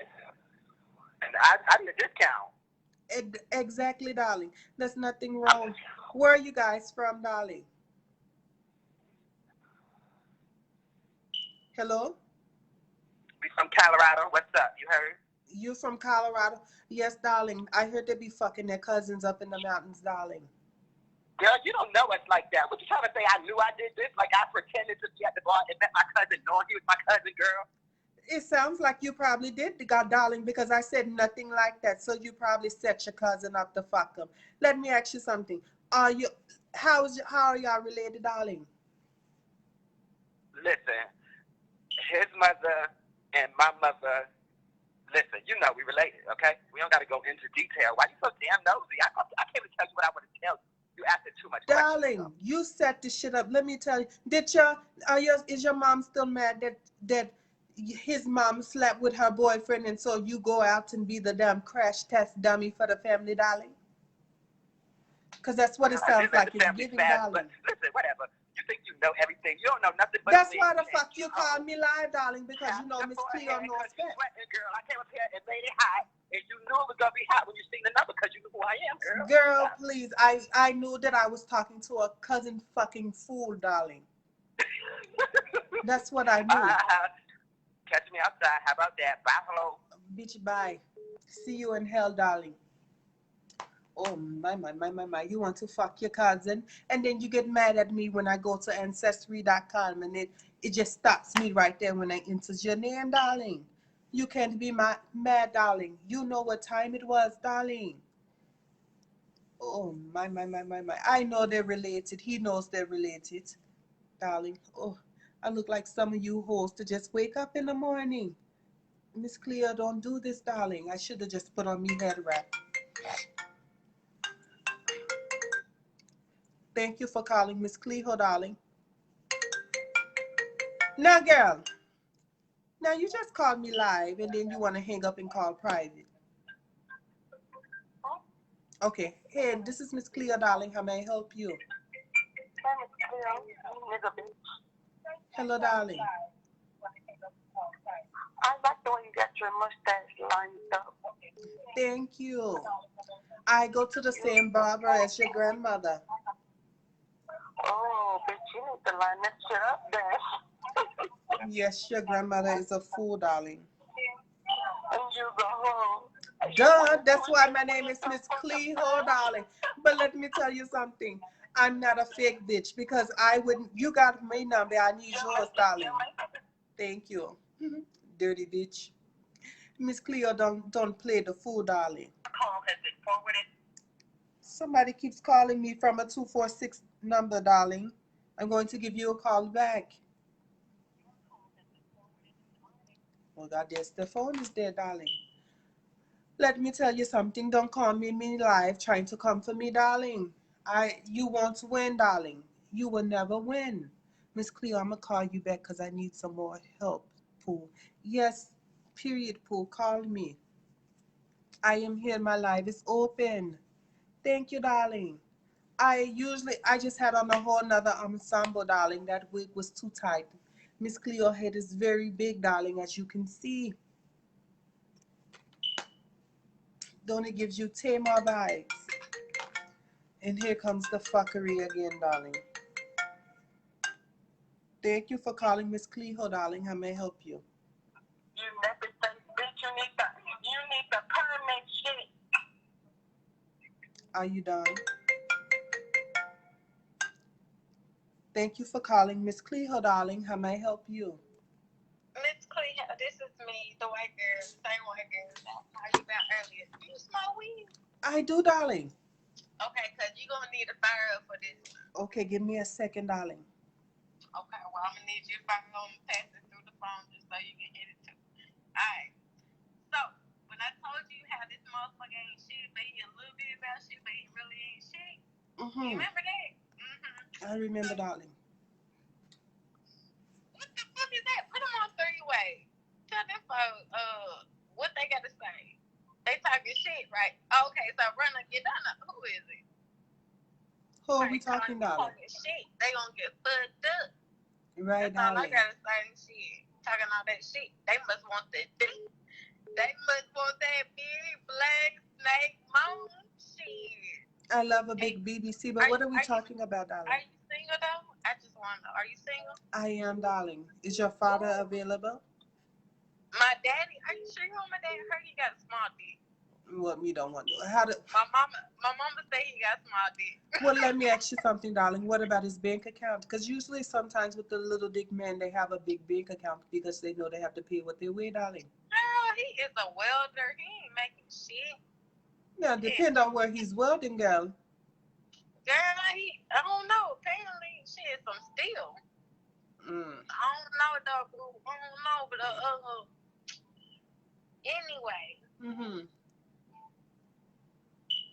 and I need a discount. Exactly, darling. There's nothing wrong. Where are you guys from, darling? Hello? We from Colorado. What's up? You heard? You from Colorado? Yes, darling. I heard they be fucking their cousins up in the mountains, darling. Girl, you don't know us like that. What you trying to say? I knew I did this? Like I pretended to be at the bar and met my cousin knowing he was my cousin, girl? It sounds like you probably did, God, darling, because I said nothing like that. So you probably set your cousin up to fuck him. Let me ask you something. How are y'all related, darling? Listen, his mother and my mother, listen, you know we related, okay? We don't got to go into detail. Why you so damn nosy? I can't even tell you what I want to tell you. You asking too much Darling, questions. you set this shit up. Let me tell you. Is your mom still mad that his mom slept with her boyfriend and so you go out and be the damn crash test dummy for the family, darling? Because that's what it sounds like. It's giving, darling. Listen, whatever. You think you know everything. You don't know nothing but that's why the fuck you call me live, darling, because you know Mizz KleHoe knows best. Girl, I came up here and made it hot, and you knew it was going to be hot when you seen the number because you knew who I am, girl. Girl, please. I knew that I was talking to a cousin fucking fool, darling. That's what I knew. Catch me outside. How about that? Bye, hello. Bitch, bye. See you in hell, darling. Oh, my. You want to fuck your cousin, and then you get mad at me when I go to Ancestry.com, and it just stops me right there when I enter your name, darling. You can't be mad, darling. You know what time it was, darling. Oh, my. I know they're related. He knows they're related, darling. Oh, I look like some of you hoes to just wake up in the morning. Mizz KleHoe, don't do this, darling. I should have just put on me head wrap. Thank you for calling Mizz KleHoe, darling. Now, girl. Now, you just called me live, and then you want to hang up and call private. Okay. Hey, this is Mizz KleHoe, darling. How may I help you? Hello, darling. I like the way you got your mustache lined up. Thank you. I go to the same barber as your grandmother. Oh, bitch, you need to line that shit up there. Yes, your grandmother is a fool, darling. And you go home. Duh, that's why my name is Mizz KleHoe, darling. But let me tell you something. I'm not a fake bitch because I wouldn't. You got my number. I need yours, darling. Thank you. Dirty bitch. Mizz KleHoe, don't play the fool, darling. Call has been forwarded. Somebody keeps calling me from a 246 number, darling. I'm going to give you a call back. Oh, God, yes, the phone is there, darling. Let me tell you something. Don't call me live trying to come for me, darling. You won't win, darling. You will never win. Mizz KleHoe, I'm going to call you back because I need some more help, Pooh. Yes, period, Pooh. Call me. I am here. My live is open. Thank you, darling. I just had on a whole nother ensemble, darling. That wig was too tight. Mizz KleHoe head is very big, darling, as you can see. Don't it gives you Tamar vibes? And here comes the fuckery again, darling. Thank you for calling Mizz KleHoe, darling. How may I help you? You never think, bitch, you need the permit shit. Are you done? Thank you for calling Mizz KleHoe, darling. How may I help you? Mizz KleHoe, this is me, the white girl, the same white girl that I called you about earlier. Do you smoke weed? I do, darling. Okay, because you're going to need a fire up for this one. Okay, give me a second, darling. Okay, well, I'm going to need you to pass it through the phone just so you can hit it too. All right. So, when I told you how this motherfucker ain't shit, but he a little bit about shit, but he really ain't shit. You remember that? I remember, darling. What the fuck is that? Put them on three-way. Tell them folks what they got to say. They talking shit, right? Okay, so run and get done. Who is it? Who are we talking about? Talking shit. They gonna get fucked up. Right, that's all darling. I gotta say. Shit. Talking all that shit. They must want that dick. They must want that big black snake moan shit. I love a big BBC, but what are we talking about, darling? Are you single though? I just wanna know. Are you single? I am, darling. Is your father available? My daddy? Are you sure you want my daddy? I heard he got a small dick. What me don't want to. My mama say he got small dick. Well, let me ask you something, darling. What about his bank account? Because usually, sometimes with the little dick men, they have a big bank account because they know they have to pay what they weigh, darling. Girl, he is a welder. He ain't making shit. Now, depend on where he's welding, girl. Girl, I don't know. Apparently, shit, some steel. I don't know, though, boo. I don't know, but anyway.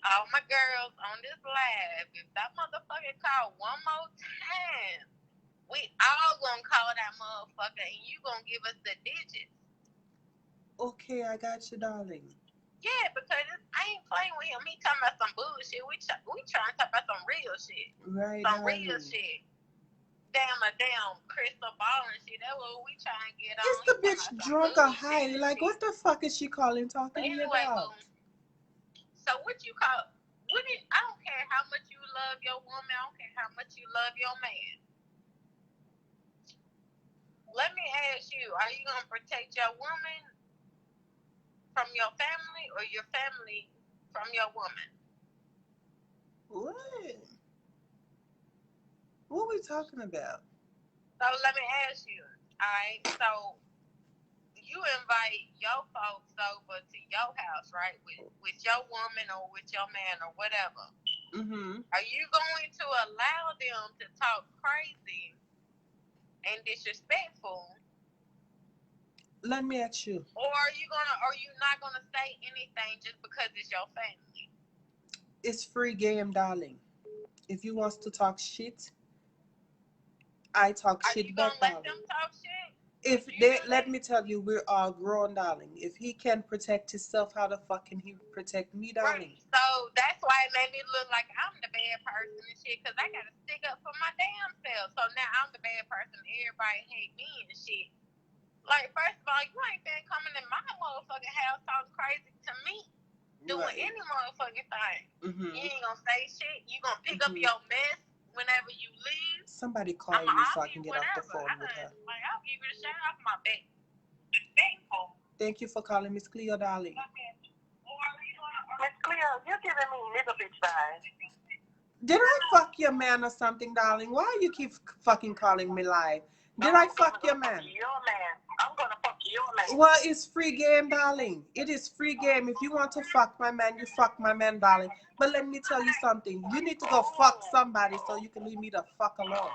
All my girls on this live, if that motherfucker call one more time, we all gonna call that motherfucker and you gonna give us the digits. Okay, I got you, darling. Yeah, because I ain't playing with him. me talking about some bullshit. We trying to talk about some real shit. Right. Some real shit. Damn crystal ball and shit. That's what we trying to get on. Is the bitch drunk or high? Like, what the fuck is she calling talking to you about? So what you call? I don't care how much you love your woman. I don't care how much you love your man. Let me ask you: are you gonna protect your woman from your family, or your family from your woman? What? What are we talking about? So let me ask you. All right. So you invite your folks over to your house, right? With your woman or with your man or whatever. Mm-hmm. Are you going to allow them to talk crazy and disrespectful? Let me ask you. Or are you not gonna say anything just because it's your family? It's free game, darling. If you wants to talk shit, I talk shit back, darling. Are you gonna let them talk shit? If they, let me tell you, we're all grown, darling. If he can protect himself, how the fuck can he protect me, darling? Right. So that's why it made me look like I'm the bad person and shit, because I gotta stick up for my damn self. So now I'm the bad person. Everybody hate me and shit. Like, first of all, you ain't been coming in my motherfucking house talking crazy to me, doing any motherfucking thing. Mm-hmm. You ain't gonna say shit. You gonna pick up your mess whenever you leave. Somebody call me so I can get off the phone with her. Like, I'll give you the shout off my back. Thank you for calling Mizz KleHoe, darling. Mizz KleHoe, you're giving me nigga bitch vibes. Did I fuck your man or something, darling? Why you keep fucking calling me live? Did I fuck your man? Your man. I'm gonna fuck your man. Well, it's free game, darling. It is free game. If you want to fuck my man, you fuck my man, darling. But let me tell you something. You need to go fuck somebody so you can leave me the fuck alone.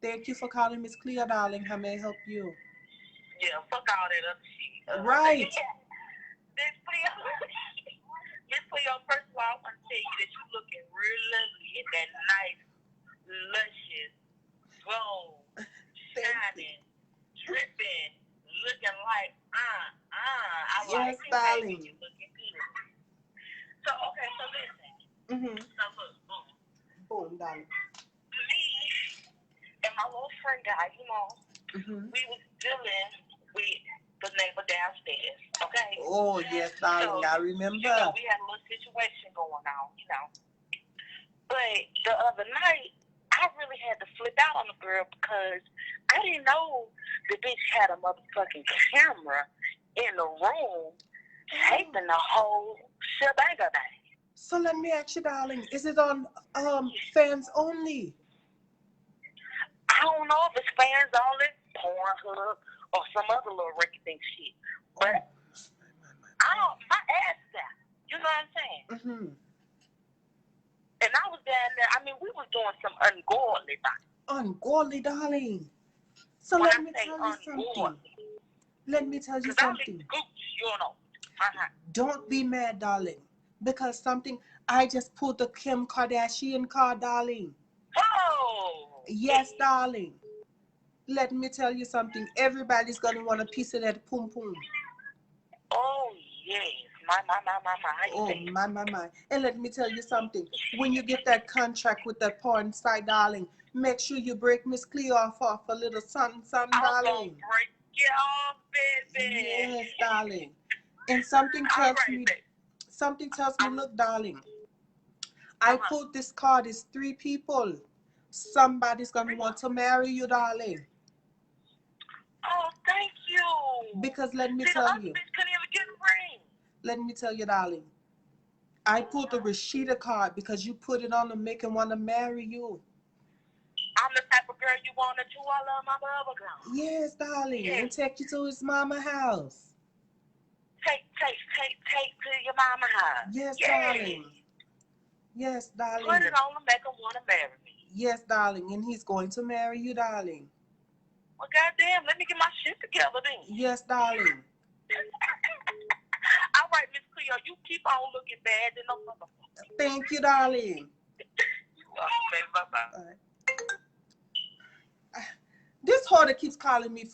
Thank you for calling Mizz KleHoe, darling. How may I help you? Yeah, fuck all that other shit. Right. Mizz KleHoe, first of all, I want to tell you that you looking real lovely in that nice, luscious, gold, shining, dripping, looking like, I yes, like darling. You looking good. So, okay, so listen. Mm-hmm. So, look, boom, darling. Me and my little friend guy, you know, we was dealing with the neighbor downstairs, okay? Oh, yes, darling, so, I remember. You know, we had a little situation going on, you know. But the other night, I really had to flip out on the girl because I didn't know the bitch had a motherfucking camera in the room taping the whole shebang. So let me ask you, darling, is it on fans only? I don't know if it's fans only, Pornhub, or some other little rinky-dink shit. But my ass is out. You know what I'm saying? Mm-hmm. And I was down there. I mean, we was doing some ungodly things. Ungodly, darling. So let me tell you something. Let me tell you something. You know. Don't be mad, darling. Because I just pulled the Kim Kardashian card, darling. Oh! Yes, darling. Let me tell you something. Everybody's going to want a piece of that pum pum. Oh, yes. My. Oh, my. And let me tell you something. When you get that contract with that porn site, darling, make sure you break Mizz KleHoe off a little something, darling. I'm going to break you off, baby. Yes, darling. And something tells me, look, darling, I pulled this card. It's 3 people. Somebody's going to want to marry you, darling. Oh, thank you. Because let me tell you. Couldn't even get a ring. Let me tell you, darling. I pulled the Rashida card because you put it on to make him want to marry you. I'm the type of girl you want to do. I love my mother girl. Yes, darling. Yes. And take you to his mama house. Take to your mama house. Yes, darling. Yes, darling. Put it on to make him want to marry me. Yes, darling. And he's going to marry you, darling. Well, goddamn, let me get my shit together then. Yes, darling. All right, Mizz KleHoe, you keep on looking bad and no motherfucker. Thank you, darling. You welcome, baby. Bye-bye. All right. This whore that keeps calling me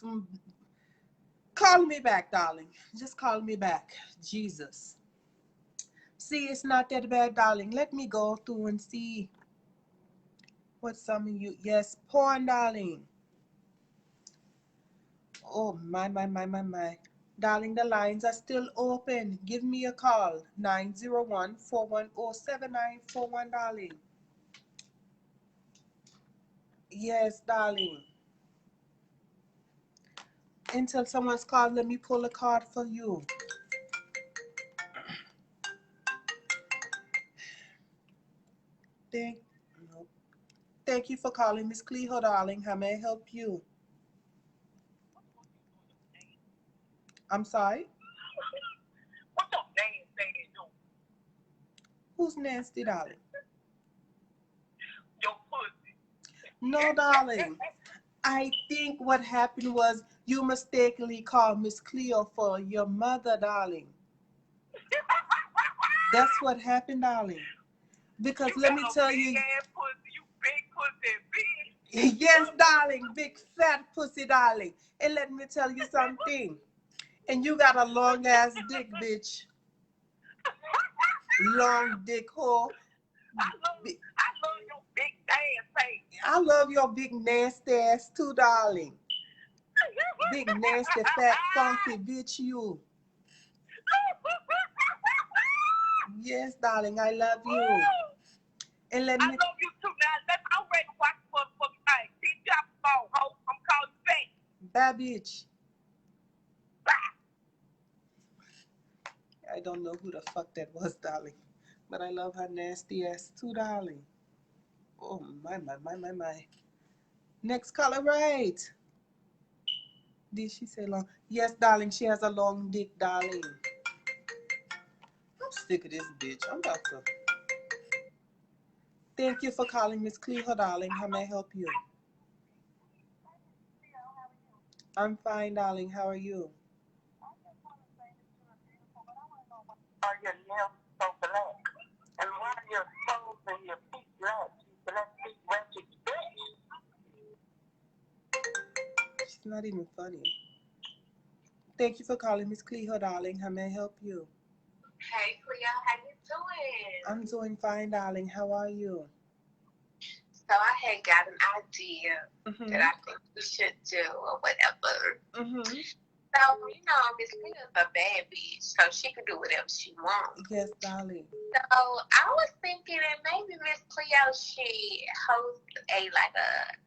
call me back, darling. Just call me back. Jesus. See, it's not that bad, darling. Let me go through and see what some of you. Yes, porn, darling. Oh, my. Darling, the lines are still open. Give me a call. 901-410-7941, darling. Yes, darling. Until someone's called, let me pull a card for you. Thank, no. Thank you for calling, Mizz KleHoe, darling. How may I help you? I'm sorry? What's your name saying, you? Who's nasty, darling? Your pussy. No, darling. I think what happened was you mistakenly called Mizz KleHoe for your mother, darling. That's what happened, darling. Because let me tell you. Ass pussy, you big pussy, bitch. Yes, darling. Big fat pussy, darling. And let me tell you something. And you got a long ass dick, bitch. Long dick hole. I love your big ass face. I love your big nasty ass too, darling. Big nasty fat funky bitch, you. Yes, darling, I love you. And let I me. love you too. Now, I'm ready to watch the motherfucking thing. See, drop the phone, ho. I'm calling you back. Bad bitch. Bye. I don't know who the fuck that was, darling. But I love her nasty ass too, darling. Oh, my. Next color, right. Did she say long? Yes, darling, she has a long dick, darling. I'm sick of this bitch. I'm about to. Thank you for calling, Mizz KleHoe, darling. How may I help you? I'm fine, darling. How are you? Are your nails so black? And why are your toes and your feet black? You black feet ratchet bitch. She's not even funny. Thank you for calling, Mizz KleHoe, darling. How may I help you? Hey, Cleo, how you doing? I'm doing fine, darling. How are you? So I had got an idea that I think we should do or whatever. So, you know, Miss Cleo's a bad bitch, so she can do whatever she wants. Yes, darling. So I was thinking that maybe Miss Cleo should host a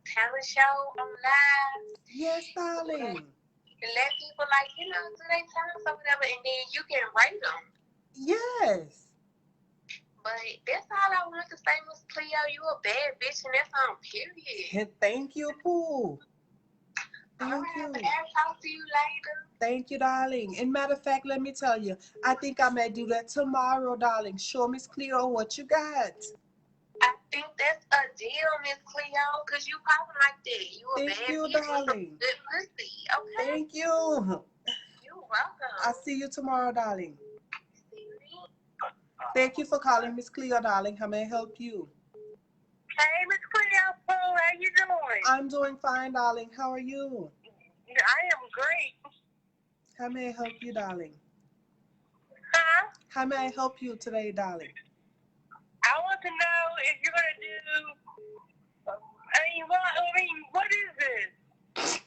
talent show on live. Yes, darling. And let people do their talents or whatever, and then you can rate them. Yes. But that's all I wanted to say, Miss Cleo. You a bad bitch, and that's on period. Thank you, Pooh. Thank you. I'll talk to you later. Thank you, darling. And matter of fact, let me tell you, I think I may do that tomorrow, darling. Show Miss KleHoe what you got. I think that's a deal, Miss Cleo, because you probably like that. You a Thank bad you, bitch darling. with good pussy, okay? Thank you. You're welcome. I'll see you tomorrow, darling. See you then. Thank you for calling, Miss KleHoe, darling. How may I help you? Hey, Miss Cleo, how you doing? I'm doing fine, darling. How are you? I am great. How may I help you, darling? Huh? How may I help you today, darling? I want to know if you're going to do, what is this?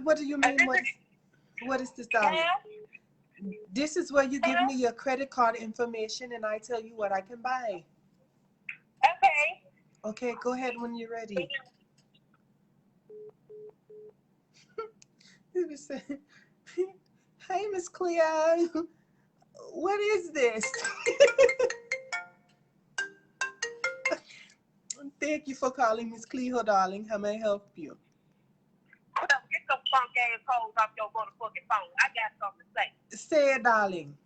What do you mean? What is this, darling? This is where you give me your credit card information and I tell you what I can buy. Okay. Okay, go ahead when you're ready. Hey, Miss Cleo. What is this? Thank you for calling, Miss KleHoe, darling. How may I help you? Get some funk ass hoes off your motherfucking phone. I got something to say. Say it, darling.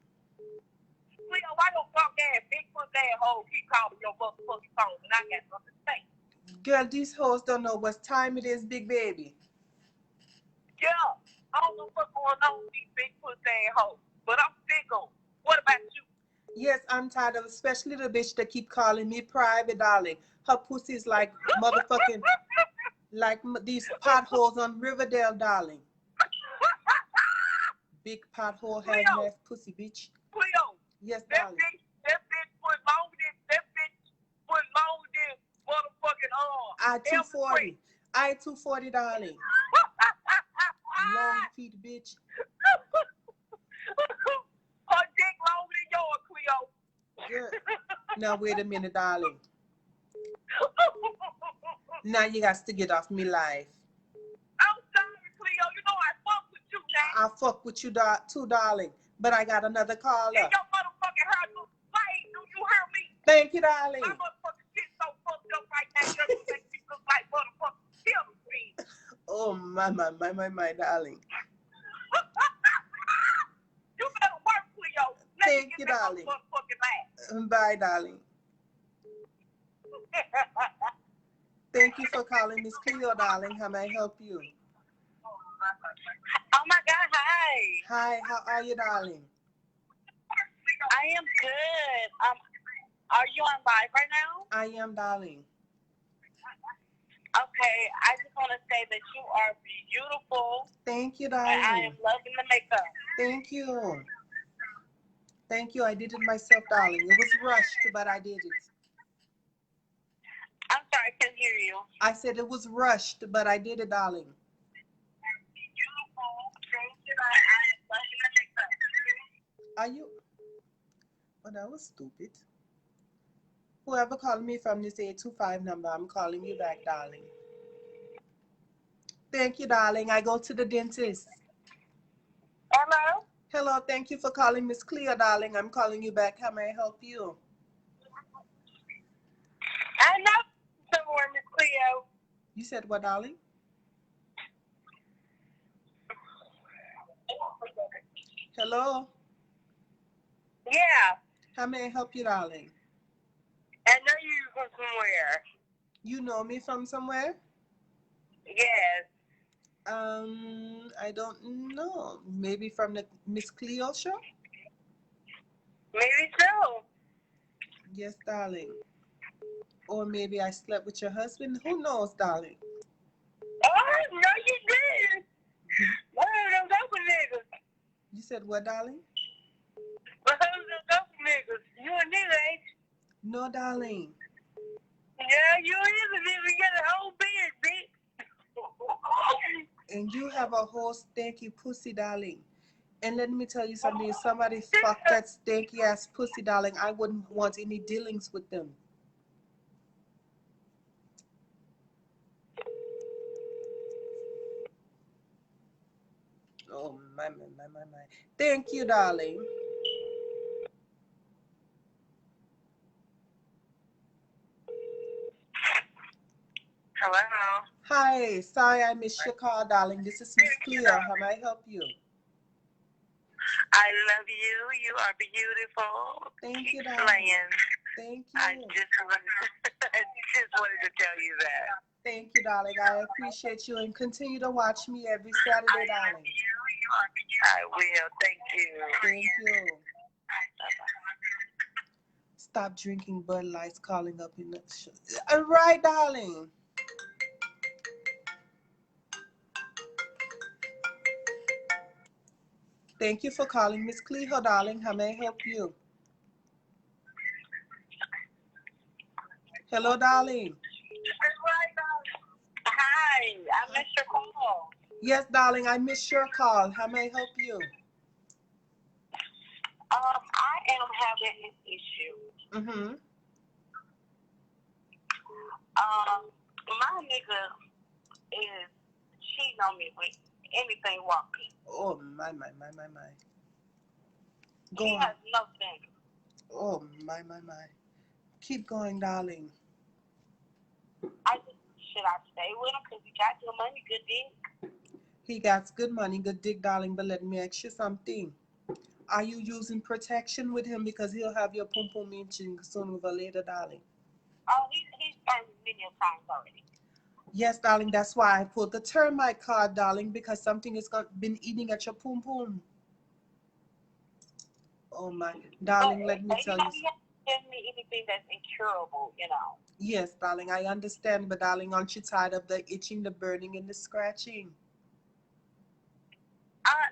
Cleo, why your funk ass, big foot ass hoes keep calling your motherfucking phone and I got something to say? Girl, these hoes don't know what time it is, big baby. Yeah, I don't know what's going on with these big foot ass hoes, but I'm sick of them. What about you? Yes, I'm tired of especially the bitch that keep calling me private, darling. Her pussy's like motherfucking, like these potholes on Riverdale, darling. Big pothole head Cleo. mouth pussy bitch. Cleo. Yes, That darling. bitch put longer than motherfucking I-240. I-240, darling. Long feet bitch. Her dick longer than yours, Cleo. Girl. Now wait a minute, darling. Now you got to get off me life. I'm sorry, Cleo. You know I fuck with you now. I fuck with you too, darling. But I got another caller. And your motherfucking hair looks fine. Do you hear me? Thank you, darling. My motherfucking shit so fucked up right now. You make me look like motherfucking killer me. Oh, my, darling. You better work, Cleo. Let Thank me you, get darling. that motherfucking laugh. Bye, darling. Thank you for calling Mizz KleHoe, darling. How may I help you? Oh my God, hi. Hi, how are you, darling? I am good. Are you on live right now? I am, darling. Okay, I just want to say that you are beautiful. Thank you, And I am darling. loving the makeup. Thank you. Thank you. I did it myself, darling. It was rushed, but I did it. I'm sorry, I can't hear you. I said it was rushed, but I did it, darling. Beautiful. Thank you. I am loving the makeup. Are you? Oh, that was stupid. Whoever called me from this 825 number, I'm calling you back, darling. Thank you, darling. I go to the dentist. Hello? Hello, thank you for calling Mizz KleHoe, darling. I'm calling you back. How may I help you? I know somewhere, Mizz KleHoe. You said what, darling? Hello? Yeah. How may I help you, darling? I know you from somewhere. You know me from somewhere? Yes. I don't know. Maybe from the Mizz KleHoe show? Maybe so. Yes, darling. Or maybe I slept with your husband. Who knows, darling? Oh, no, you didn't. One of those open niggas. You said what, darling? One of those open niggas. You a nigga, ain't you? No, darling. Yeah, you is a nigga. You got a whole beard, bitch. And you have a whole stanky pussy, darling. And let me tell you something. If somebody fucked that stanky ass pussy, darling, I wouldn't want any dealings with them. Oh, my. Thank you, darling. Hello. Hi. Sorry I missed your call, darling. This is Mizz KleHoe. How may I help you? I love you. You are beautiful. Thank you, Keep darling. slaying. Thank I you. just wanted to tell you that. Thank you, darling. I appreciate you and continue to watch me every Saturday, darling. I will. Thank you. Thank you. Stop drinking Bud Lights, calling up in the show. All right, darling. Thank you for calling Mizz KleHoe, darling. How may I help you? Hello, darling. Hi. I missed your call. Yes, darling, I missed your call. How may I help you? I am having an issue. Mm-hmm. My nigga is cheating on me with anything walking. Oh, my. Go He on. has no sense. Oh, my. Keep going, darling. Should I stay with him because he got good money, good dick? He got good money, good dick, darling, but let me ask you something. Are you using protection with him because he'll have your pum pum inching sooner or later, darling? Oh, he's earned many times already. Yes, darling, that's why I pulled the termite card, darling, because something has been eating at your pum pum. Oh, my. Darling, let me tell you. He hasn't given me anything that's incurable, you know. Yes, darling, I understand, but darling, aren't you tired of the itching, the burning, and the scratching?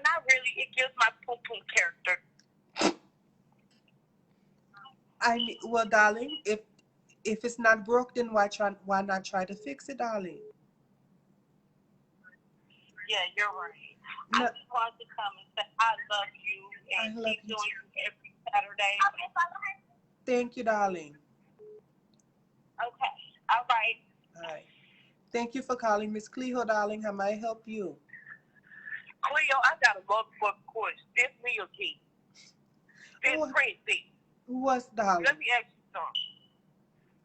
Not really. It Here's my pum pum character. Well, darling, if it's not broke, then why not try to fix it, darling? Yeah, you're right. No, I just wanted to come and say I love you and keep doing you every Saturday. Thank you, darling. Okay. All right. All right. Thank you for calling, Mizz KleHoe, darling. How may I help you? Cleo, I got a motherfucking question. This me again. This Princey. What's darling? Let me ask you something.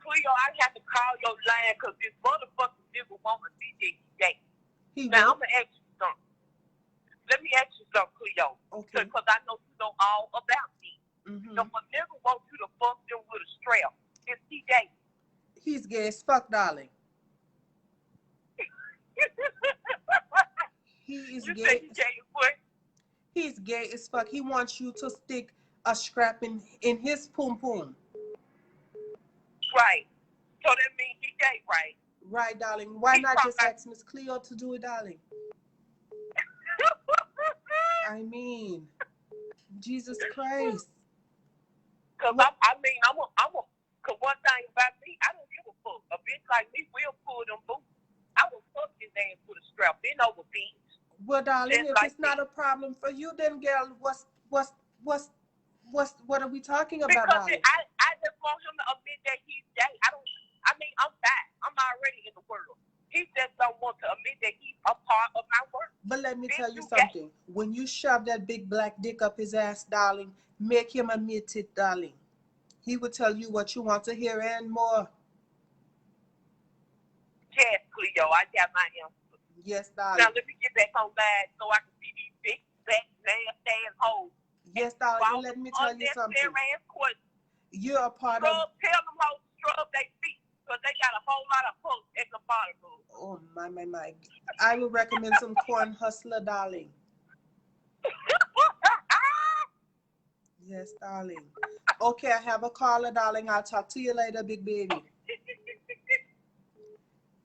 Cleo, I have to call your line because this motherfucking nigga want a DJ today. Now, I'm going to ask you something. Let me ask you something, Cleo. Okay. Because I know you know all about me. Mm-hmm. If a nigga wants you to fuck them with a strap, is he gay? He's gay as fuck, darling. He is you gay. Say he gay as what? He's gay as fuck. He wants you to stick a strap in his pum pum. Right. So that means he gay, right? Right, darling. Why not just ask Mizz KleHoe to do it, darling? I mean, Jesus Christ. Because because one thing about me, I don't give a fuck. A bitch like me will pull them boots. I will fuck his ass with a strap. Bend over, bitch. Well, darling, Just if like it's not a problem for you, then girl, what are we talking about, because darling? I just want him to admit that he's gay. I'm back. I'm already in the world. He just don't want to admit that he's a part of my world. But let me tell you gay. something. When you shove that big black dick up his ass, darling, make him admit it, darling. He will tell you what you want to hear and more. Yes, Cleo, I got my answer. Yes, darling. Now let me get back on live so I can see these big, fat, nasty ass hoes. Yes, darling. And let me tell you something. You're a part of. Tell them hoes to scrub their feet because they got a whole lot of hooks at the bottom. Oh my! I will recommend some Corn Hustler, darling. Yes, darling. Okay, I have a caller, darling. I'll talk to you later, big baby.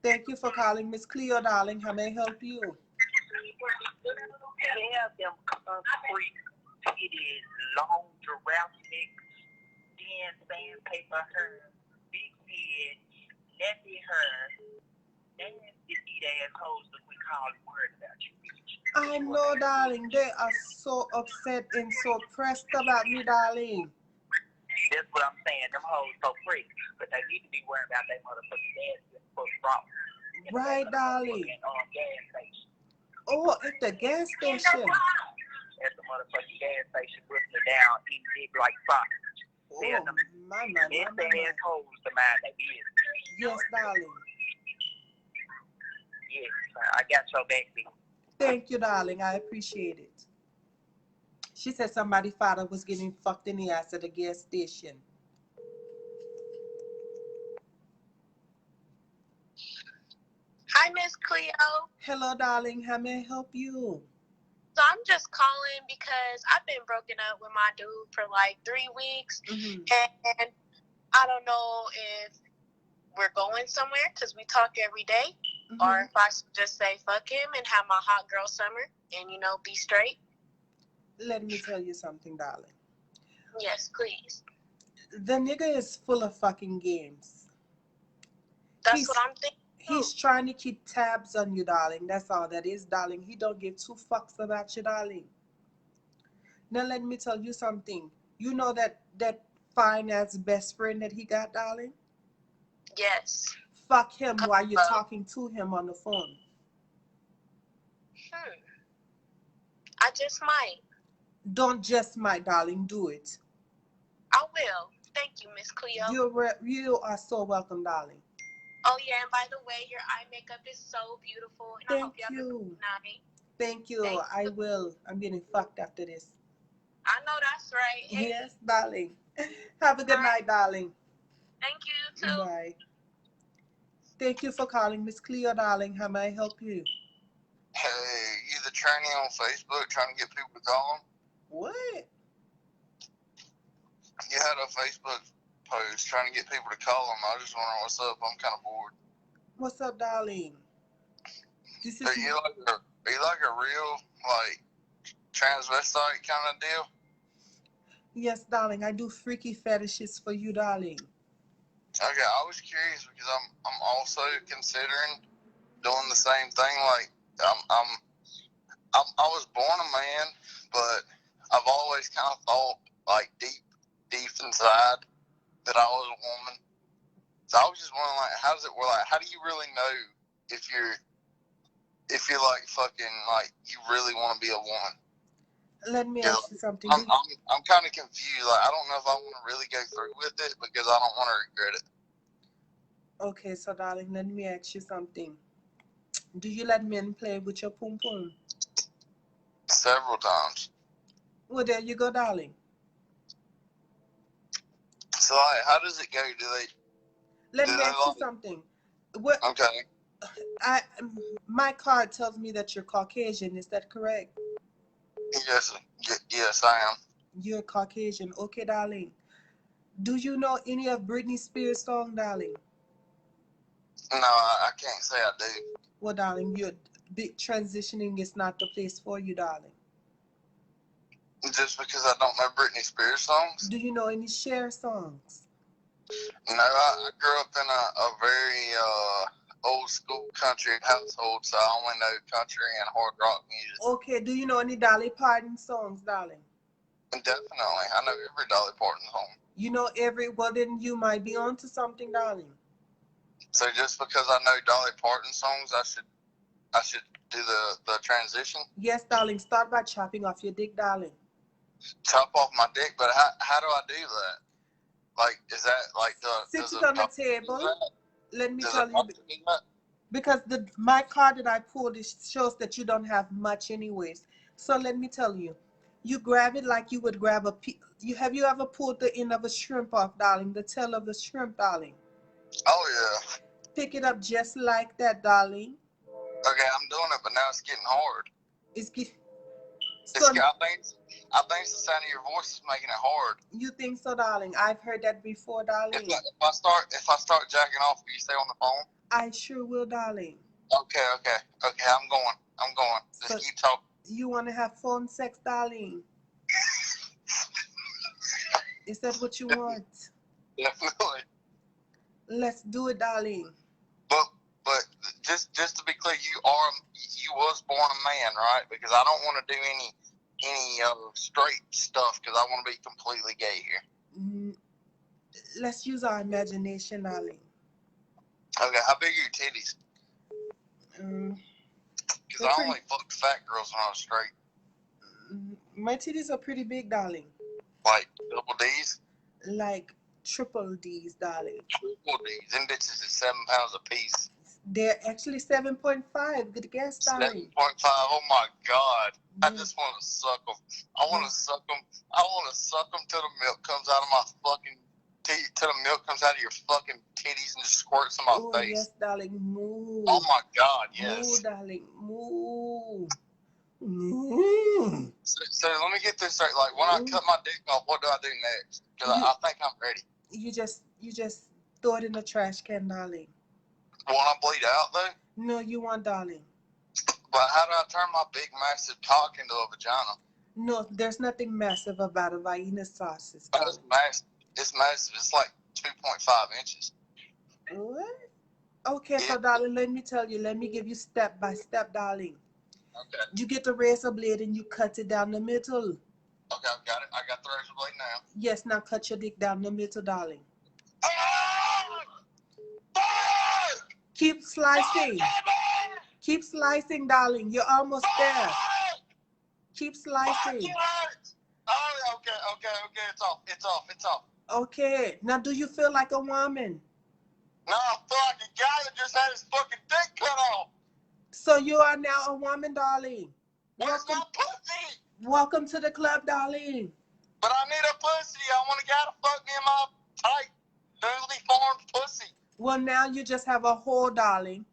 Thank you for calling, Mizz KleHoe, darling. How may I help you? Have them concrete, titties, long giraffe necks, thin sandpaper hair, big head, nappy hair, nasty eat assholes that we call it worried about you. I know, darling. They are so upset and so pressed about me, darling. That's what I'm saying. Them hoes so pretty, but they need to be worried about their motherfucking ass and fuck wrong. Right, darling. Gas station. Oh, at the gas station. At the motherfucking gas station, putting it down, eating dick like sausage. Oh, my. Assholes to mind their business. Yes, darling. Yes, I got your back, baby. Thank you, darling. I appreciate it. She said somebody's father was getting fucked in the ass at the gas station. Hi, Mizz KleHoe. Hello, darling. How may I help you? So I'm just calling because I've been broken up with my dude for like 3 weeks. Mm-hmm. And I don't know if we're going somewhere because we talk every day. Mm-hmm. Or if I just say fuck him and have my hot girl summer and, be straight. Let me tell you something, darling. Yes, please. The nigga is full of fucking games. That's what I'm thinking. He's trying to keep tabs on you, darling. That's all that is, darling. He don't give 2 fucks about you, darling. Now let me tell you something. You know that fine-ass best friend that he got, darling? Yes. Fuck him while you're talking to him on the phone. I just might. Don't just might, darling. Do it. I will. Thank you, Mizz KleHoe. You are so welcome, darling. Oh, yeah, and by the way, your eye makeup is so beautiful. And I hope you have a good night. Thank you. I will. I'm getting fucked after this. I know that's right. Hey. Yes, darling. Have a good night, darling. Thank you, too. Bye. Thank you for calling, Mizz KleHoe, darling. How may I help you? Hey, you the tranny on Facebook trying to get people to call them? What? You had a Facebook post trying to get people to call them. I was just wondering what's up. I'm kind of bored. What's up, darling? Are you like a real, transvestite kind of deal? Yes, darling, I do freaky fetishes for you, darling. Okay, I was curious because I'm also considering doing the same thing. Like I was born a man, but I've always kind of thought like deep inside that I was a woman. So I was just wondering, like, how does it work? Like, how do you really know if you're like fucking like you really want to be a woman? Let me ask you something. I'm kind of confused. Like, I don't know if I want to really go through with it because I don't want to regret it. Okay, so darling, let me ask you something. Do you let men play with your pum pum? Several times. Well, there you go, darling. So, like, how does it go? Do they? Let me ask you something. What? Okay. My card tells me that you're Caucasian. Is that correct? Yes, I am. You're Caucasian. Okay, darling. Do you know any of Britney Spears' song, darling? No, I can't say I do. Well, darling, you're big transitioning is not the place for you, darling. Just because I don't know Britney Spears songs? Do you know any Cher songs? No, I grew up in a very old school country household, so I only know country and hard rock music. Okay, do you know any Dolly Parton songs, darling? Definitely. I know every Dolly Parton song. You know well then you might be onto something, darling. So just because I know Dolly Parton songs, I should do the transition? Yes, darling. Start by chopping off your dick, darling. Chop off my dick, but how do I do that? Like, is that like sit it on the table? Let me tell you, because my card that I pulled shows that you don't have much anyways. So let me tell you, you grab it like you would grab have you ever pulled the end of a shrimp off, darling? The tail of the shrimp, darling. Oh yeah. Pick it up just like that, darling. Okay, I'm doing it, but now it's getting hard. I think it's the sound of your voice is making it hard. You think so, darling? I've heard that before, darling. If I start jacking off, will you stay on the phone? I sure will, darling. Okay, I'm going. Just keep talking. You want to have phone sex, darling? Is that what you want? Definitely. Let's do it, darling. But just to be clear, you was born a man, right? Because I don't want to do any straight stuff because I want to be completely gay here. Let's use our imagination, darling. Okay, how big are your titties? Because I only fucked fat girls when I was straight. My titties are pretty big, darling. Like double D's? Like triple D's, darling. Triple D's. Them bitches is 7 pounds a piece. They're actually 7.5. Good guess, darling. 7.5. Oh my God. I just want to suck them. I want to suck them. I want to suck them till the milk comes out of my fucking teeth. Till the milk comes out of your fucking titties and just squirts in my face. Yes, darling. Move. Oh my God. Yes. Move, darling. Move. So let me get this straight. Like when I cut my dick off, what do I do next? Because I think I'm ready. You just throw it in the trash can, darling. Won't I bleed out though? No, you won't, darling. But how do I turn my big massive cock into a vagina? No, there's nothing massive about a vagina sausage. Oh, it's massive. It's massive. It's like 2.5 inches. What? Okay, so darling, let me tell you. Let me give you step by step, darling. Okay. You get the razor blade and you cut it down the middle. Okay, I've got it. I got the razor blade now. Yes, now cut your dick down the middle, darling. Keep slicing. Keep slicing, darling. You're almost there. Keep slicing. Oh, okay. It's off. Okay. Now, do you feel like a woman? No, I feel like a guy that just had his fucking dick cut off. So you are now a woman, darling. Where's my pussy? Welcome to the club, darling. But I need a pussy. I want a guy to fuck me in my tight, newly formed pussy. Well, now you just have a hole, darling.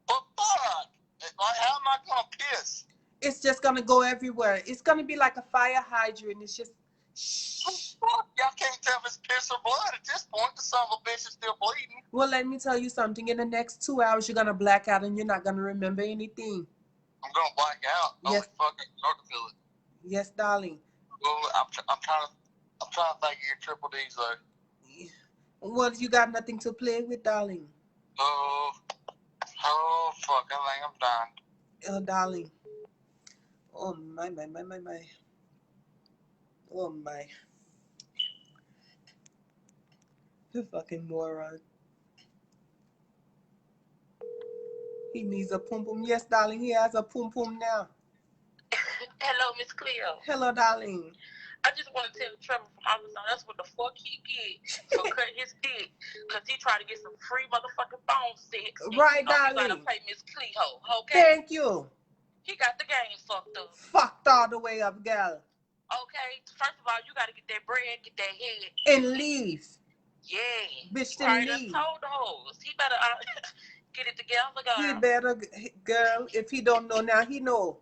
But fuck. Like, how am I going to piss? It's just going to go everywhere. It's going to be like a fire hydrant. It's just... Shh. Fuck. Y'all can't tell if it's piss or blood at this point. The son of a bitch is still bleeding. Well, let me tell you something. In the next 2 hours, you're going to black out and you're not going to remember anything. I'm going to black out. Yes. Holy fuck, I can start to feel it. Yes, darling. Well, I'm trying to think of your triple D's though. Well, you got nothing to play with, darling. Oh fuck! I think I'm done. Oh, darling. Oh my. Oh my. You fucking moron. He needs a pum pum. Yes, darling. He has a pum pum now. Hello, Mizz KleHoe. Hello, darling. I just want to tell Trevor from Amazon that's what the fuck he get for cutting his dick. Because he tried to get some free motherfucking phone sex. Right, You gotta darling. play Mizz KleHoe, okay? Thank you. He got the game fucked up. Fucked all the way up, girl. Okay, first of all, you gotta get that bread, get that head. And leave. Yeah. Bitch, Right, then leave. I told the hoes. He better get it together, girl. He better, girl, if he don't know now, he know.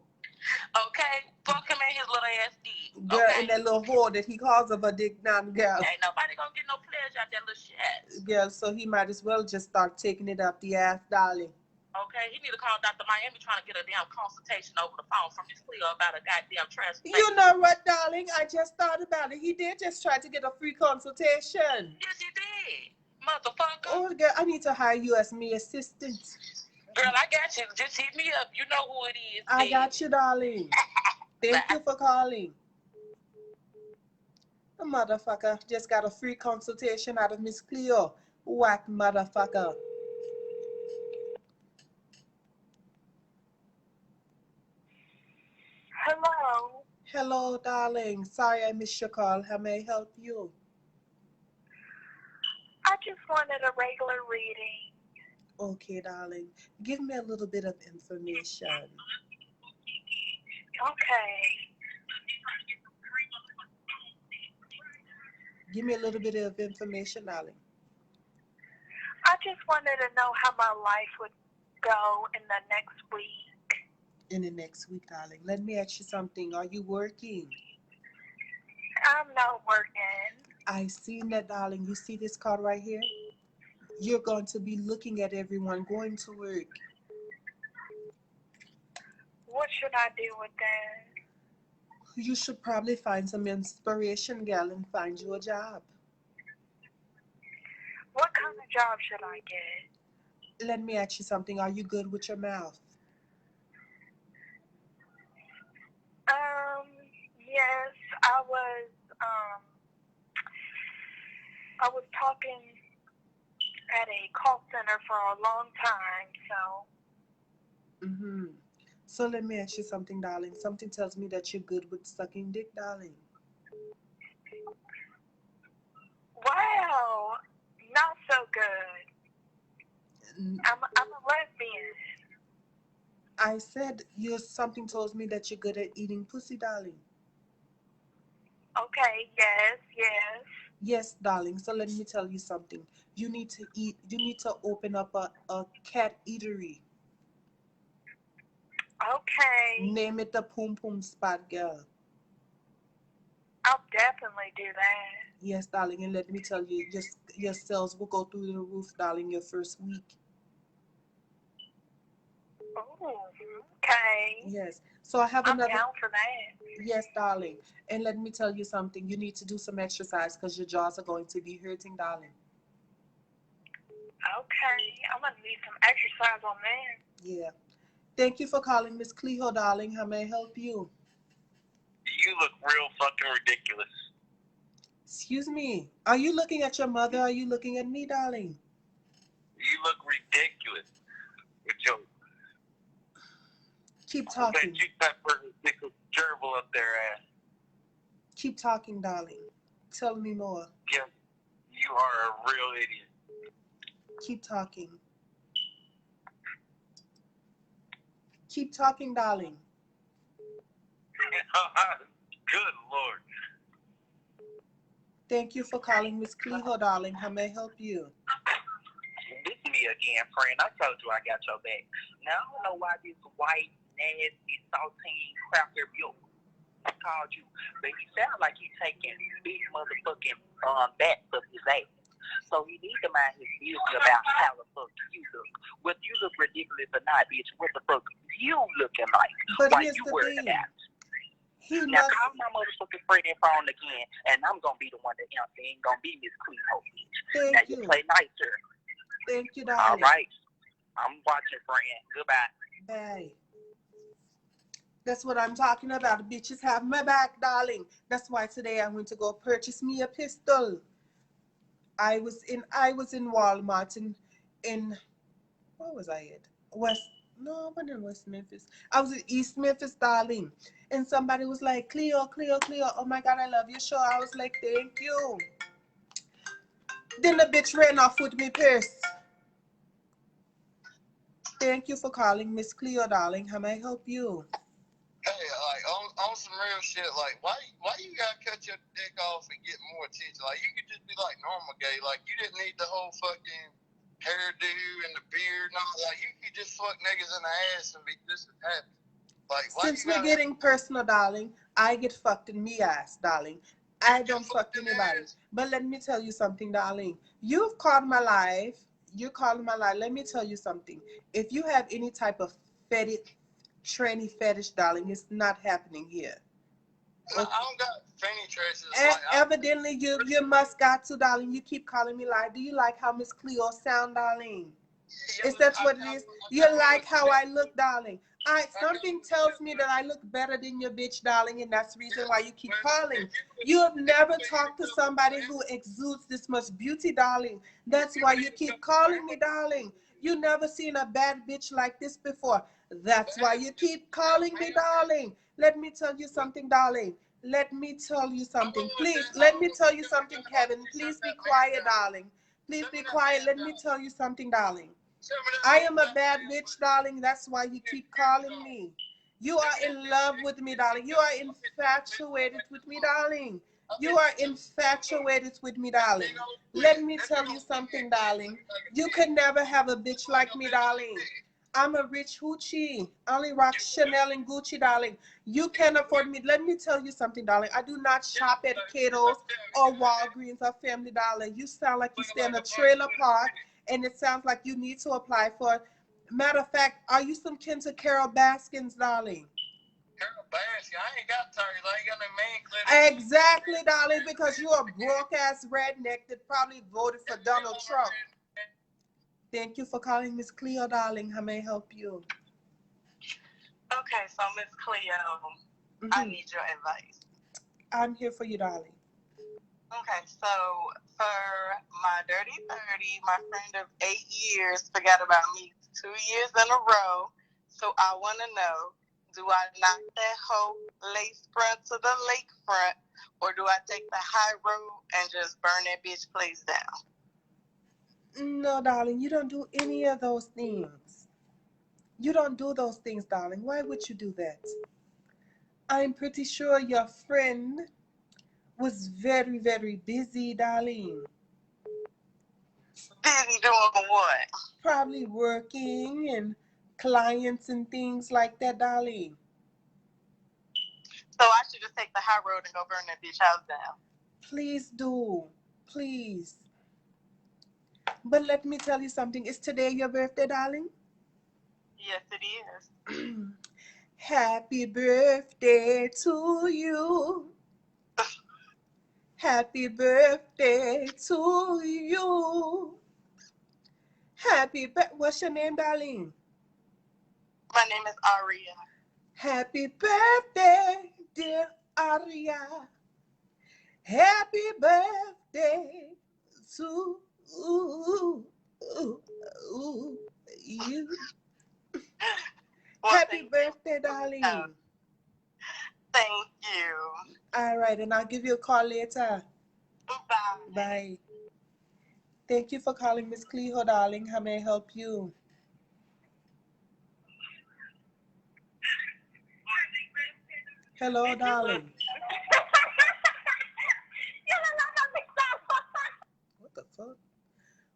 Okay? Fuck him in his little ass dick. Girl, Okay? in that little hole that he calls of a dick now, girl. Ain't nobody gonna get no pleasure out that little shit. Girl, so he might as well just start taking it up the ass, darling. Okay, he need to call Dr. Miami trying to get a damn consultation over the phone from Mizz KleHoe about a goddamn transfer. You know what, darling? I just thought about it. He did just try to get a free consultation. Yes, he did. Motherfucker. Oh, girl, I need to hire you as my assistant. Girl, I got you. Just hit me up. You know who it is. I got you, darling. Thank you for calling. The motherfucker just got a free consultation out of Mizz KleHoe. Whack motherfucker. Hello. Hello, darling. Sorry I missed your call. How may I help you? I just wanted a regular reading. Okay, darling. Give me a little bit of information. Okay. Give me a little bit of information, darling. I just wanted to know how my life would go in the next week. In the next week, darling. Let me ask you something. Are you working? I'm not working. I seen that, darling. You see this card right here? You're going to be looking at everyone going to work. What should I do with that? You should probably find some inspiration, gal, and find you a job. What kind of job should I get? Let me ask you something. Are you good with your mouth? Yes, I was talking at a call center for a long time, so. Mm-hmm. So let me ask you something, darling. Something tells me that you're good with sucking dick, darling. Wow, not so good. I'm a lesbian. I said something tells me that you're good at eating pussy, darling. Okay, yes. Yes, darling. So let me tell you something. You need to open up a cat eatery. Okay. Name it the Poom Poom Spot, girl. I'll definitely do that. Yes, darling. And let me tell you, your sales will go through the roof, darling, your first week. Oh, okay. Yes. So I have I'm another. down for that. Yes, darling. And let me tell you something. You need to do some exercise because your jaws are going to be hurting, darling. Okay. I'm going to need some exercise on that. Yeah. Thank you for calling, Mizz KleHoe, darling. How may I help you? You look real fucking ridiculous. Excuse me. Are you looking at your mother? Or are you looking at me, darling? You look ridiculous with your Keep talking. cheek pepper and gerbil up their ass. Keep talking, darling. Tell me more. Yeah, you are a real idiot. Keep talking. Keep talking, darling. Good Lord. Thank you for calling, Mizz KleHoe, darling. How may I help you? This is me again, friend. I told you I got your back. Now, I don't know why this white, nasty, saltine, cracker milk called you, but he sound like he's taking big motherfucking bats up his ass. So he needs to mind his business about how the fuck you look. Whether you look ridiculous or not, bitch, what the fuck you looking like? But Why here's you the worried thing. about? Now call my motherfucking friend phone again, and I'm gonna be the one that answer. It ain't gonna be Mizz KleHoe, bitch. Now you play nicer. Thank you, darling. All right. I'm watching, friend. Goodbye. Bye. That's what I'm talking about. Bitches have my back, darling. That's why today I went to go purchase me a pistol. I was in Walmart in where was I at? I wasn't in West Memphis. I was in East Memphis, darling. And somebody was like, KleHoe, oh my God, I love your show. I was like, thank you. Then the bitch ran off with me purse. Thank you for calling, Mizz KleHoe, darling. How may I help you? Hey, like on some real shit, like why you gotta cut your dick off and get more attention? Like you could just be like normal gay. Like you didn't need the whole fucking hairdo and the beard and all. Like you could just fuck niggas in the ass and be just as happy. Like why Since we're getting personal, darling, I get fucked in me ass, darling. I don't fuck anybody. But let me tell you something, darling. You've called my life. You called my life. Let me tell you something. If you have any type of fetish, tranny fetish, darling, it's not happening here. Okay? I don't got fanny traces. Evidently, you must got to, darling. You keep calling me lie. Do you like how Mizz KleHoe sound, darling? Is that what it is? You like how I look, darling? Something tells me that I look better than your bitch, darling, and that's the reason why you keep calling. You have never talked to somebody who exudes this much beauty, darling. That's why you keep calling me, darling. You never seen a bad bitch like this before. That's why you keep calling me, darling. Let me tell you something, darling. Let me tell you something. Please, let me tell you something, Kevin. Please be quiet, darling. Please be quiet. Let me tell you something, darling. I am a bad bitch, darling. That's why you keep calling me. You are in love with me, darling. You are infatuated with me, darling. You are infatuated with me, darling. Let me tell you something, darling. You could never have a bitch like me, darling. I'm a rich hoochie. I only rock Chanel and Gucci, darling. You can't afford me. Let me tell you something, darling. I do not shop at Cato's or Walgreens or Family Dollar. You sound like you stay in a trailer park, and it sounds like you need to apply for. Matter of fact, are you some kin to Carol Baskins, darling? Carol Baskins? I ain't got tired. I ain't got no man clinic. Exactly, darling, because you're a broke-ass redneck that probably voted for Donald Trump. Thank you for calling, Mizz KleHoe, darling. How may I help you? Okay, so Mizz KleHoe, I need your advice. I'm here for you, darling. Okay, so for my dirty 30, my friend of 8 years forgot about me 2 years in a row. So I want to know, do I knock that whole lace front to the lakefront, or do I take the high road and just burn that bitch place down? No, darling, you don't do any of those things. You don't do those things, darling. Why would you do that? I'm pretty sure your friend was very, very busy, darling. Busy doing what? Probably working and clients and things like that, darling. So I should just take the high road and go burn that bitch house down. Please do. Please. But let me tell you something. Is today your birthday, darling? Yes, it is. Happy birthday to you. Happy birthday to you. What's your name, darling? My name is Aria. Happy birthday, dear Aria. Happy birthday to you. Well, Happy birthday, darling. Thank you. All right, and I'll give you a call later. Bye. Bye. Thank you for calling, Mizz KleHoe, darling. How may I help you? Hello, darling. What the fuck?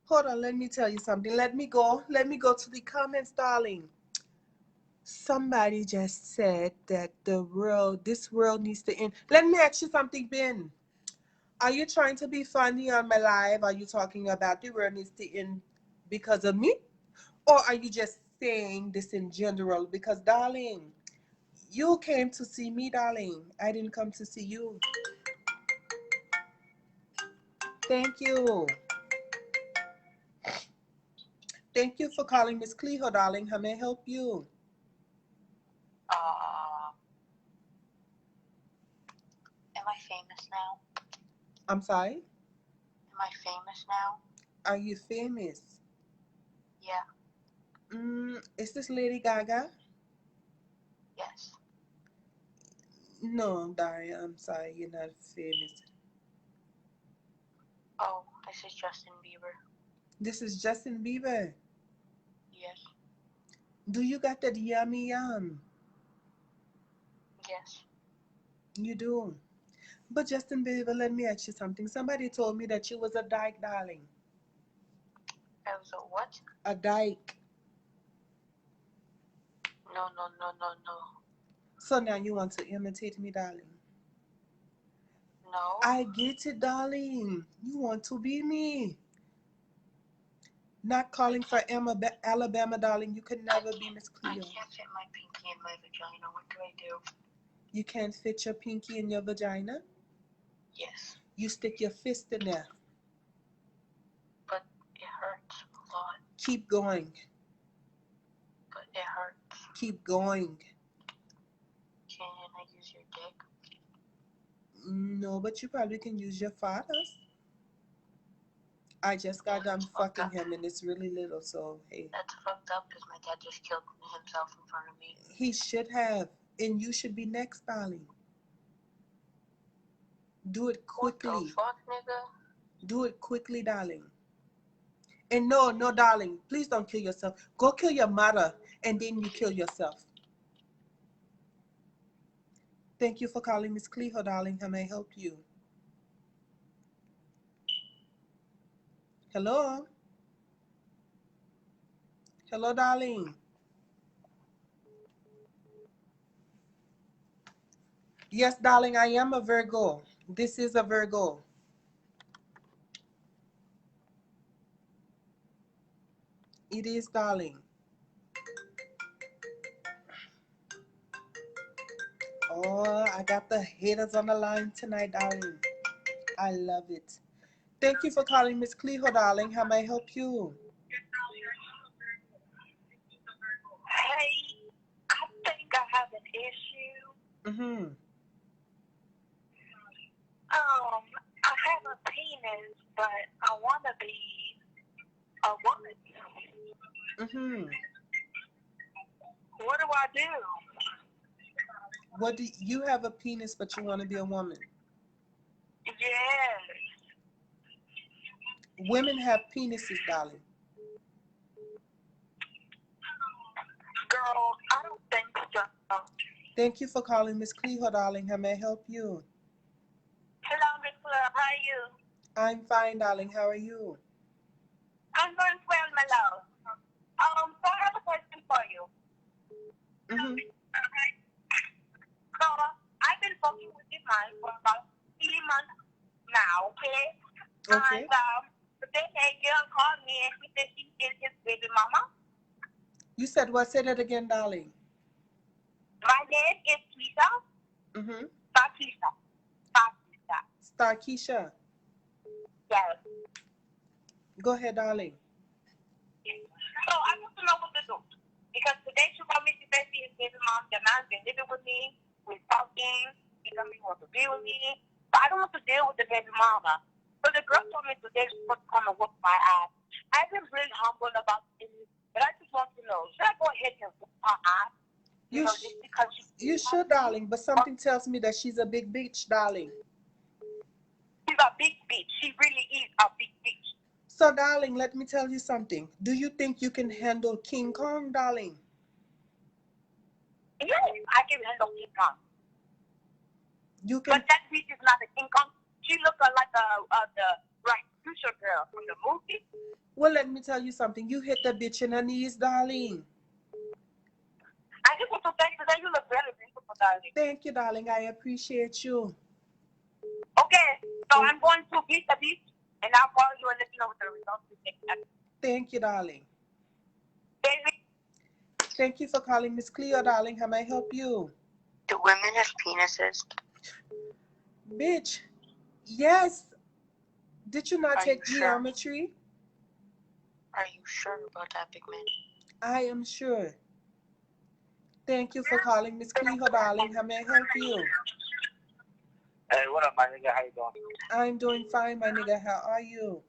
Hold on, let me tell you something. Let me go to the comments, darling. Somebody just said that this world needs to end. Let me ask you something, Ben. Are you trying to be funny on my live? Are you talking about the world needs to end because of me? Or are you just saying this in general? Because, darling, You came to see me, darling. I didn't come to see you. Thank you. Thank you for calling Mizz KleHoe, darling. How may I help you? Am I famous now? I'm sorry? Am I famous now? Are you famous? Yeah. Is this Lady Gaga? Yes. No, Daria, I'm sorry. You're not famous. Oh, this is Justin Bieber. This is Justin Bieber. Yes. Do you got that yummy yum? Yes. You do. But Justin Bieber, let me ask you something. Somebody told me that you was a dyke, darling. I was a what? A dyke. No. So now you want to imitate me, darling. No. I get it, darling. You want to be me. Not calling for Alabama, darling. You could never be Mizz I KleHoe. can't fit my pinky in my vagina. What do I do? You can't fit your pinky in your vagina? Yes. You stick your fist in there. But it hurts a lot. Keep going. But it hurts. Keep going. Can I use your dick? No, but you probably can use your father's. I just got done fucking him and it's really little, so hey. That's fucked up because my dad just killed himself in front of me. He should have. And you should be next, darling. Do it quickly. What the fuck, nigga? Do it quickly, darling. And no, darling. Please don't kill yourself. Go kill your mother and then you kill yourself. Thank you for calling Mizz KleHoe, darling. How may I help you? Hello? Hello, darling. Yes, darling, I am a Virgo. This is a Virgo. It is, darling. Oh, I got the haters on the line tonight, darling. I love it. Thank you for calling Mizz KleHoe, darling. How may I help you? Hey, I think I have an issue. I have a penis, but I want to be a woman. What do I do? What do you have a penis, but you want to be a woman? Yes. Women have penises, darling. Girl, I don't think so. Thank you for calling Mizz KleHoe, darling. How may I help you? Hello, Miss Club. How are you? I'm fine, darling. How are you? I'm doing well, my love. So I have a question for you. So I've been talking with this man for about 3 months now, okay? Okay. And today a girl called me and she said she is his baby mama. You said what? Say that again, darling. My name is Keisha. Star Keisha. Yes. Go ahead, darling. So I want to know what to do. Because today she called me, she said she is baby mom. The man's been living with me. We're talking. He told me he wants to be with me. So I don't want to deal with the baby mama. So the girl told me today she's supposed to come and whoop my ass. I've been really humble about this, but I just want to know, should I go ahead and whoop her ass? You should, darling, but something tells me that she's a big bitch, darling. She's a big bitch. She really is a big bitch. So, darling, let me tell you something. Do you think you can handle King Kong, darling? Yes, I can handle King Kong. You can. But that bitch is not a King Kong. She looks like the right future girl from the movie. Well, let me tell you something. You hit the bitch in her knees, darling. I just want to thank you that you look very beautiful, darling. Thank you, darling. I appreciate you. Okay, so I'm going to beat the beach, and I'll call you and let you know what the results. Thank you, darling. Baby. Thank you for calling Mizz KleHoe, darling. How may I help you? Do women have penises? Bitch, yes. Did you not Are you take sure? geometry? Are you sure about that, big man? I am sure. Thank you for calling, Miss KleHoe, darling. How may I help you? Hey, what up, my nigga? How you doing? I'm doing fine, my nigga. How are you?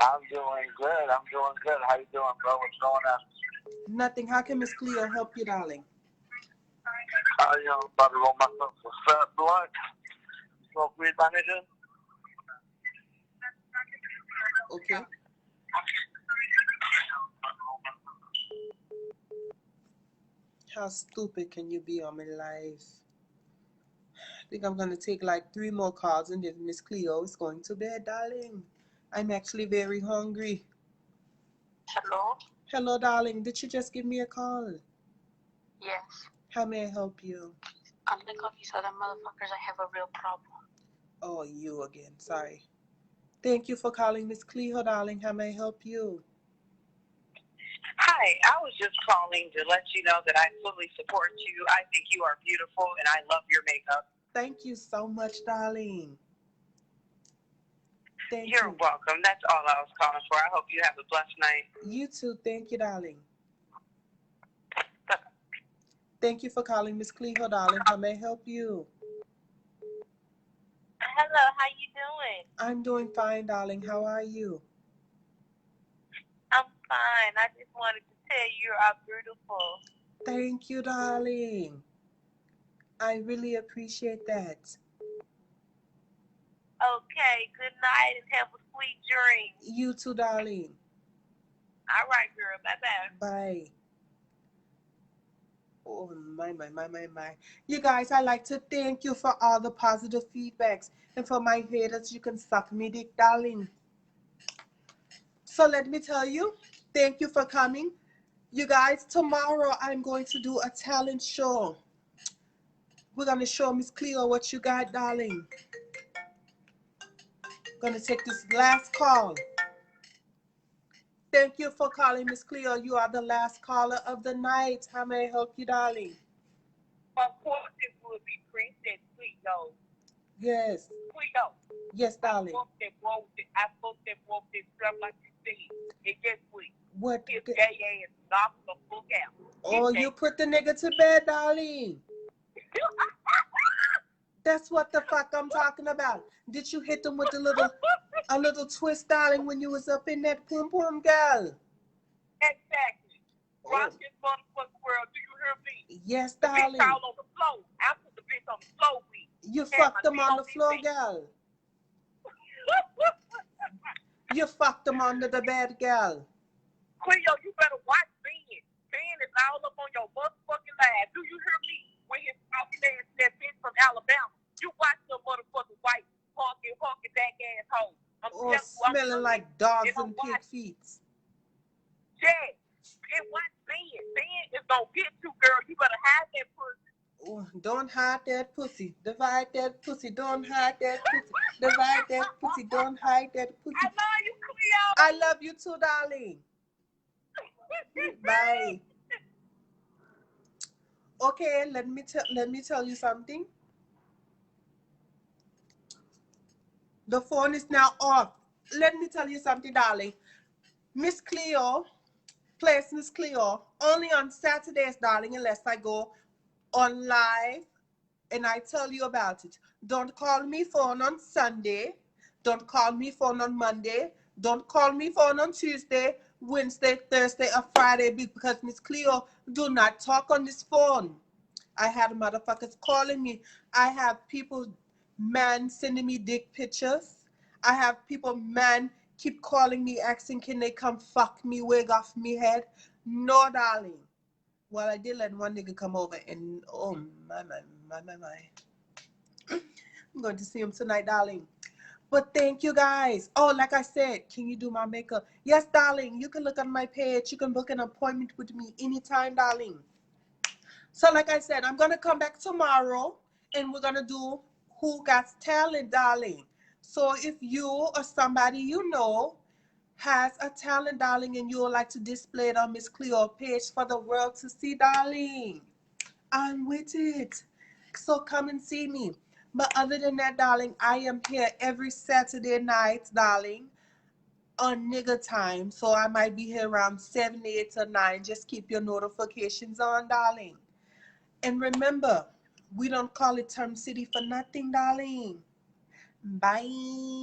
I'm doing good. How you doing, bro? What's going on? Nothing. How can Miss KleHoe help you, darling? I'm about to roll myself a fat blunt. Smoke weed, my nigga. Okay. How stupid can you be on my life? I think I'm gonna take like 3 more calls and then Miss KleHoe is going to bed, darling. I'm actually very hungry. Hello? Hello, darling. Did you just give me a call? Yes. How may I help you? Unlike all these other motherfuckers, I have a real problem. Oh, you again. Sorry. Thank you for calling, Miss KleHoe, darling. How may I help you? Hi, I was just calling to let you know that I fully support you. I think you are beautiful, and I love your makeup. Thank you so much, darling. Thank You're you. welcome. That's all I was calling for. I hope you have a blessed night. You too. Thank you, darling. Thank you for calling, Miss KleHoe, darling. How may I help you? Hello, how you doing? I'm doing fine, darling. How are you? I'm fine. I just wanted to tell you you're beautiful. Thank you, darling. I really appreciate that. Okay, good night and have a sweet dream. You too, darling. All right, girl. Bye-bye. Bye. Oh, my. You guys, I'd like to thank you for all the positive feedbacks. And for my haters, you can suck me dick, darling. So let me tell you, thank you for coming. You guys, tomorrow I'm going to do a talent show. We're going to show Miss KleHoe what you got, darling. Going to take this last call. Thank you for calling, Miss KleHoe. You are the last caller of the night. How may I help you, darling? Of course, it would be Princess KleHoe. Yes. KleHoe. Yes, darling. I spoke that woke that stuff like you said. And guess what? What? His gay ass knocked the fuck out. Oh, you put the nigga to bed, darling. That's what the fuck I'm talking about. Did you hit them with a little twist, darling, when you was up in that pum pum, girl? Exactly. Rock this motherfucking world. Do you hear me? Yes, The darling. bitch all on the floor. I put the bitch on the floor with. You fucked them on the floor, girl. You fucked them under the bed, girl. KleHoe, you better watch Ben. Ben is all up on your motherfucking live. Do you hear me? When his talking ass that bitch from Alabama. You watch the motherfucking white honky back ass hoe. Oh, smelling like dogs and pig feet. Yeah. And watch Ben. Ben is gonna get you, girl. You better hide that pussy. Oh, don't hide that pussy. Divide that pussy. Don't hide that pussy. Divide that pussy. Don't hide that pussy. I love you, KleHoe. I love you too, darling. Bye. Okay, let me tell you something. The phone is now off. Let me tell you something, darling. Miss KleHoe plays Miss KleHoe only on Saturdays, darling, unless I go on live and I tell you about it. Don't call me phone on Sunday. Don't call me phone on Monday. Don't call me phone on Tuesday, Wednesday, Thursday, or Friday because Miss KleHoe do not talk on this phone. I had motherfuckers calling me. I have people, man, sending me dick pictures. I have people, man, keep calling me, asking, can they come fuck me, wig off me head? No, darling. Well, I did let one nigga come over and, oh, my. I'm going to see him tonight, darling. But thank you, guys. Oh, like I said, can you do my makeup? Yes, darling. You can look on my page. You can book an appointment with me anytime, darling. So like I said, I'm going to come back tomorrow and we're going to do Who Got Talent, darling. So if you or somebody you know has a talent, darling, and you would like to display it on Miss KleHoe page for the world to see, darling, I'm with it. So come and see me. But other than that, darling, I am here every Saturday night, darling, on nigger time. So I might be here around 7, 8, or 9. Just keep your notifications on, darling. And remember, we don't call it Term City for nothing, darling. Bye.